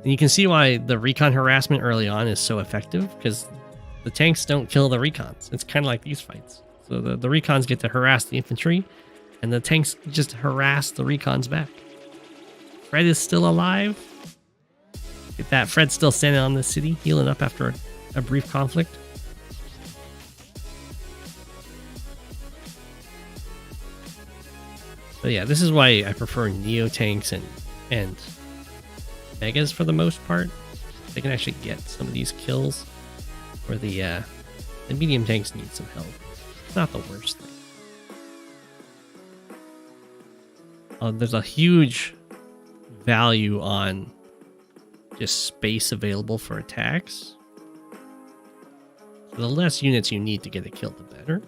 And you can see why the recon harassment early on is so effective, because the tanks don't kill the recons. It's kind of like these fights. So the recons get to harass the infantry, and the tanks just harass the recons back. Fred is still alive. Get that. Fred's still standing on the city, healing up after a brief conflict. But yeah, this is why I prefer Neo tanks and Megas for the most part. They can actually get some of these kills. Where the medium tanks need some help. It's not the worst thing. There's a huge value on just space available for attacks. So the less units you need to get a kill, the better.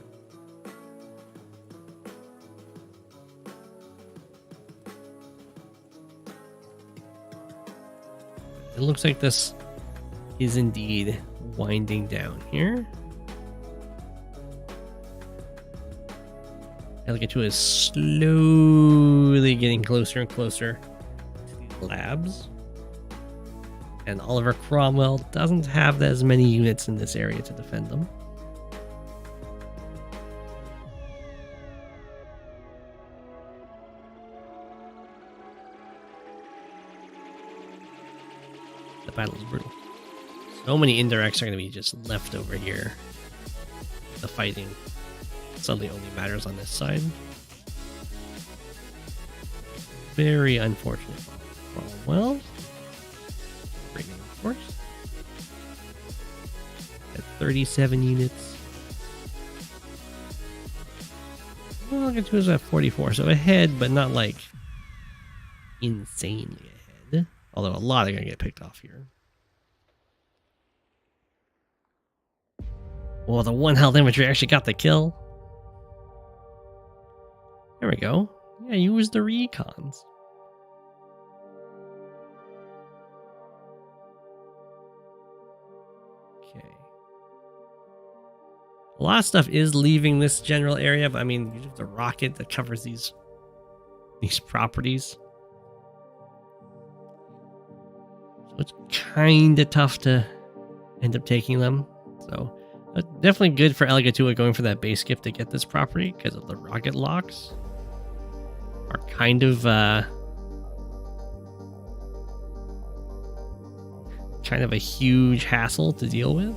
It looks like this is indeed winding down here. Elegatua is slowly getting closer and closer to these labs. And Oliver Cromwell doesn't have as many units in this area to defend them. The battle is brutal. So many indirects are going to be just left over here. The fighting suddenly only matters on this side. Very unfortunate. Well, reinforced at 37 units. Well, Elgato is at 44, so ahead, but not like insanely ahead. Although a lot are going to get picked off here. Well, the one health infantry actually got the kill. There we go. Yeah, use the recons. Okay. A lot of stuff is leaving this general area, but I mean, you have the rocket that covers these properties. So it's kind of tough to end up taking them. So definitely good for Elgatua going for that base gift to get this property because of the rocket locks. Are kind of a huge hassle to deal with.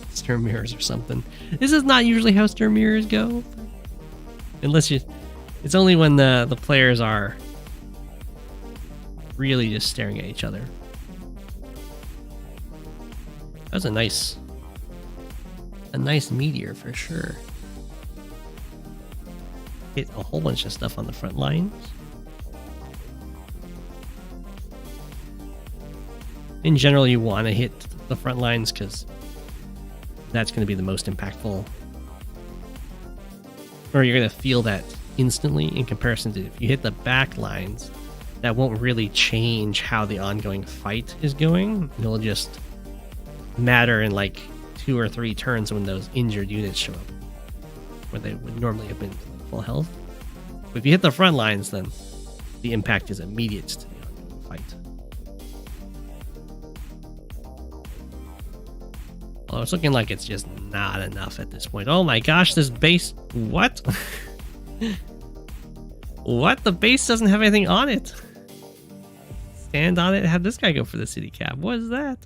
Sturm mirrors or something. This is not usually how sturm mirrors go, unless you. It's only when the players are really just staring at each other. That was a nice meteor for sure. Hit a whole bunch of stuff on the front lines. In general, you want to hit the front lines because that's going to be the most impactful. Or you're going to feel that instantly in comparison to if you hit the back lines, that won't really change how the ongoing fight is going. It'll just matter in like 2 or 3 turns when those injured units show up, where they would normally have been full health. But if you hit the front lines, then the impact is immediate to the ongoing fight. Although it's looking like it's just not enough at this point. Oh my gosh, this base... What? What? The base doesn't have anything on it. Stand on it and have this guy go for the city cap. What is that?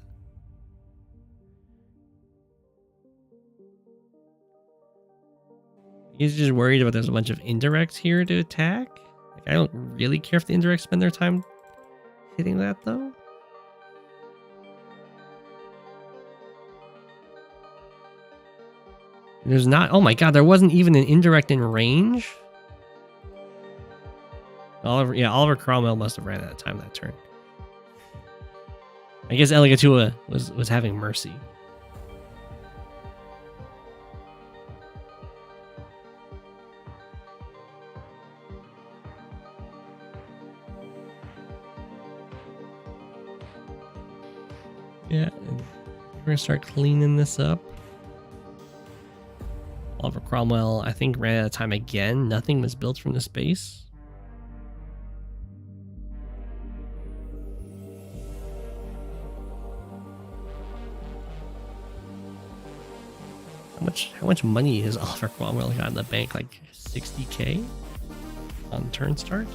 He's just worried about there's a bunch of indirects here to attack. Like, I don't really care if the indirects spend their time hitting that, though. There's not... Oh my god, there wasn't even an indirect in range? Oliver Cromwell must have ran out of time that turn. I guess Elgatua was having mercy. Yeah, we're gonna start cleaning this up. Oliver Cromwell, I think, ran out of time again. Nothing was built from this base. How much money has Oliver Cromwell got in the bank? Like 60k on turn start?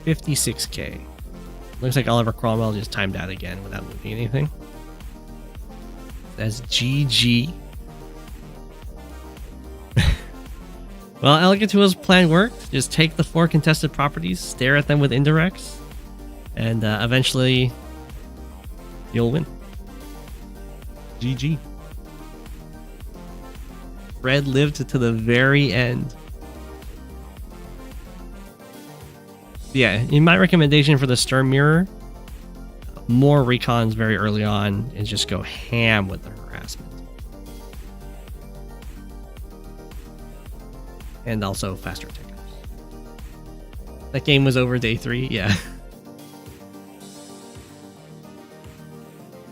56k. Looks like Oliver Cromwell just timed out again without moving anything. That's GG. Well, Elgatua's plan worked. Just take the 4 contested properties, stare at them with indirects, and eventually you'll win. GG. Red lived to the very end. Yeah, in my recommendation for the Sturm Mirror, more recons very early on and just go ham with the harassment. And also faster tickers. That game was over day 3, yeah.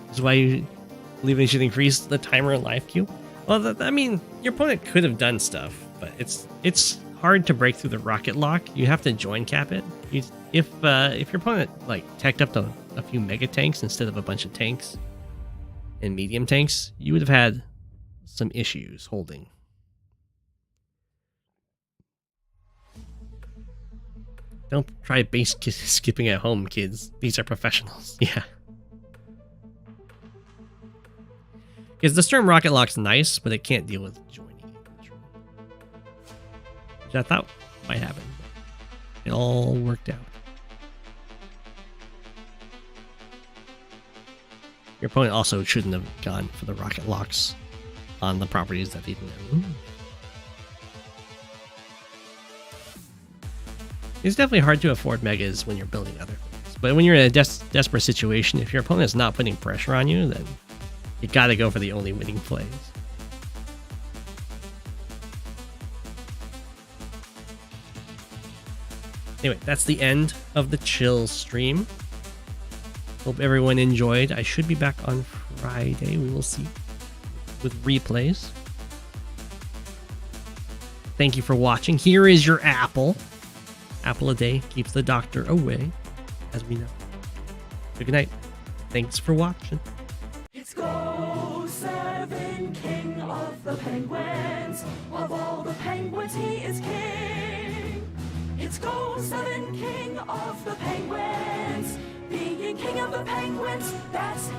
This is why you believe they should increase the timer in live queue. Well, I mean, your opponent could have done stuff, but it's hard to break through the rocket lock. You have to join cap it. If your opponent like teched up a few mega tanks instead of a bunch of tanks and medium tanks, you would have had some issues holding. Don't try base skipping at home, kids. These are professionals. Yeah. Because the Sturm Rocket Lock's nice, but it can't deal with joining it. Which I thought might happen. It all worked out. Your opponent also shouldn't have gone for the rocket locks on the properties that he didn't own. It's definitely hard to afford megas when you're building other things. But when you're in a desperate situation, if your opponent is not putting pressure on you, then you gotta go for the only winning plays. Anyway, that's the end of the chill stream. Hope everyone enjoyed. I should be back on Friday. We will see with replays. Thank you for watching. Here is your apple. Apple a day keeps the doctor away, as we know. So good night. Thanks for watching. It's Go7, king of the penguins. Of all the penguins, he is king. It's Go7, king of the penguins. Being king of the penguins, that's his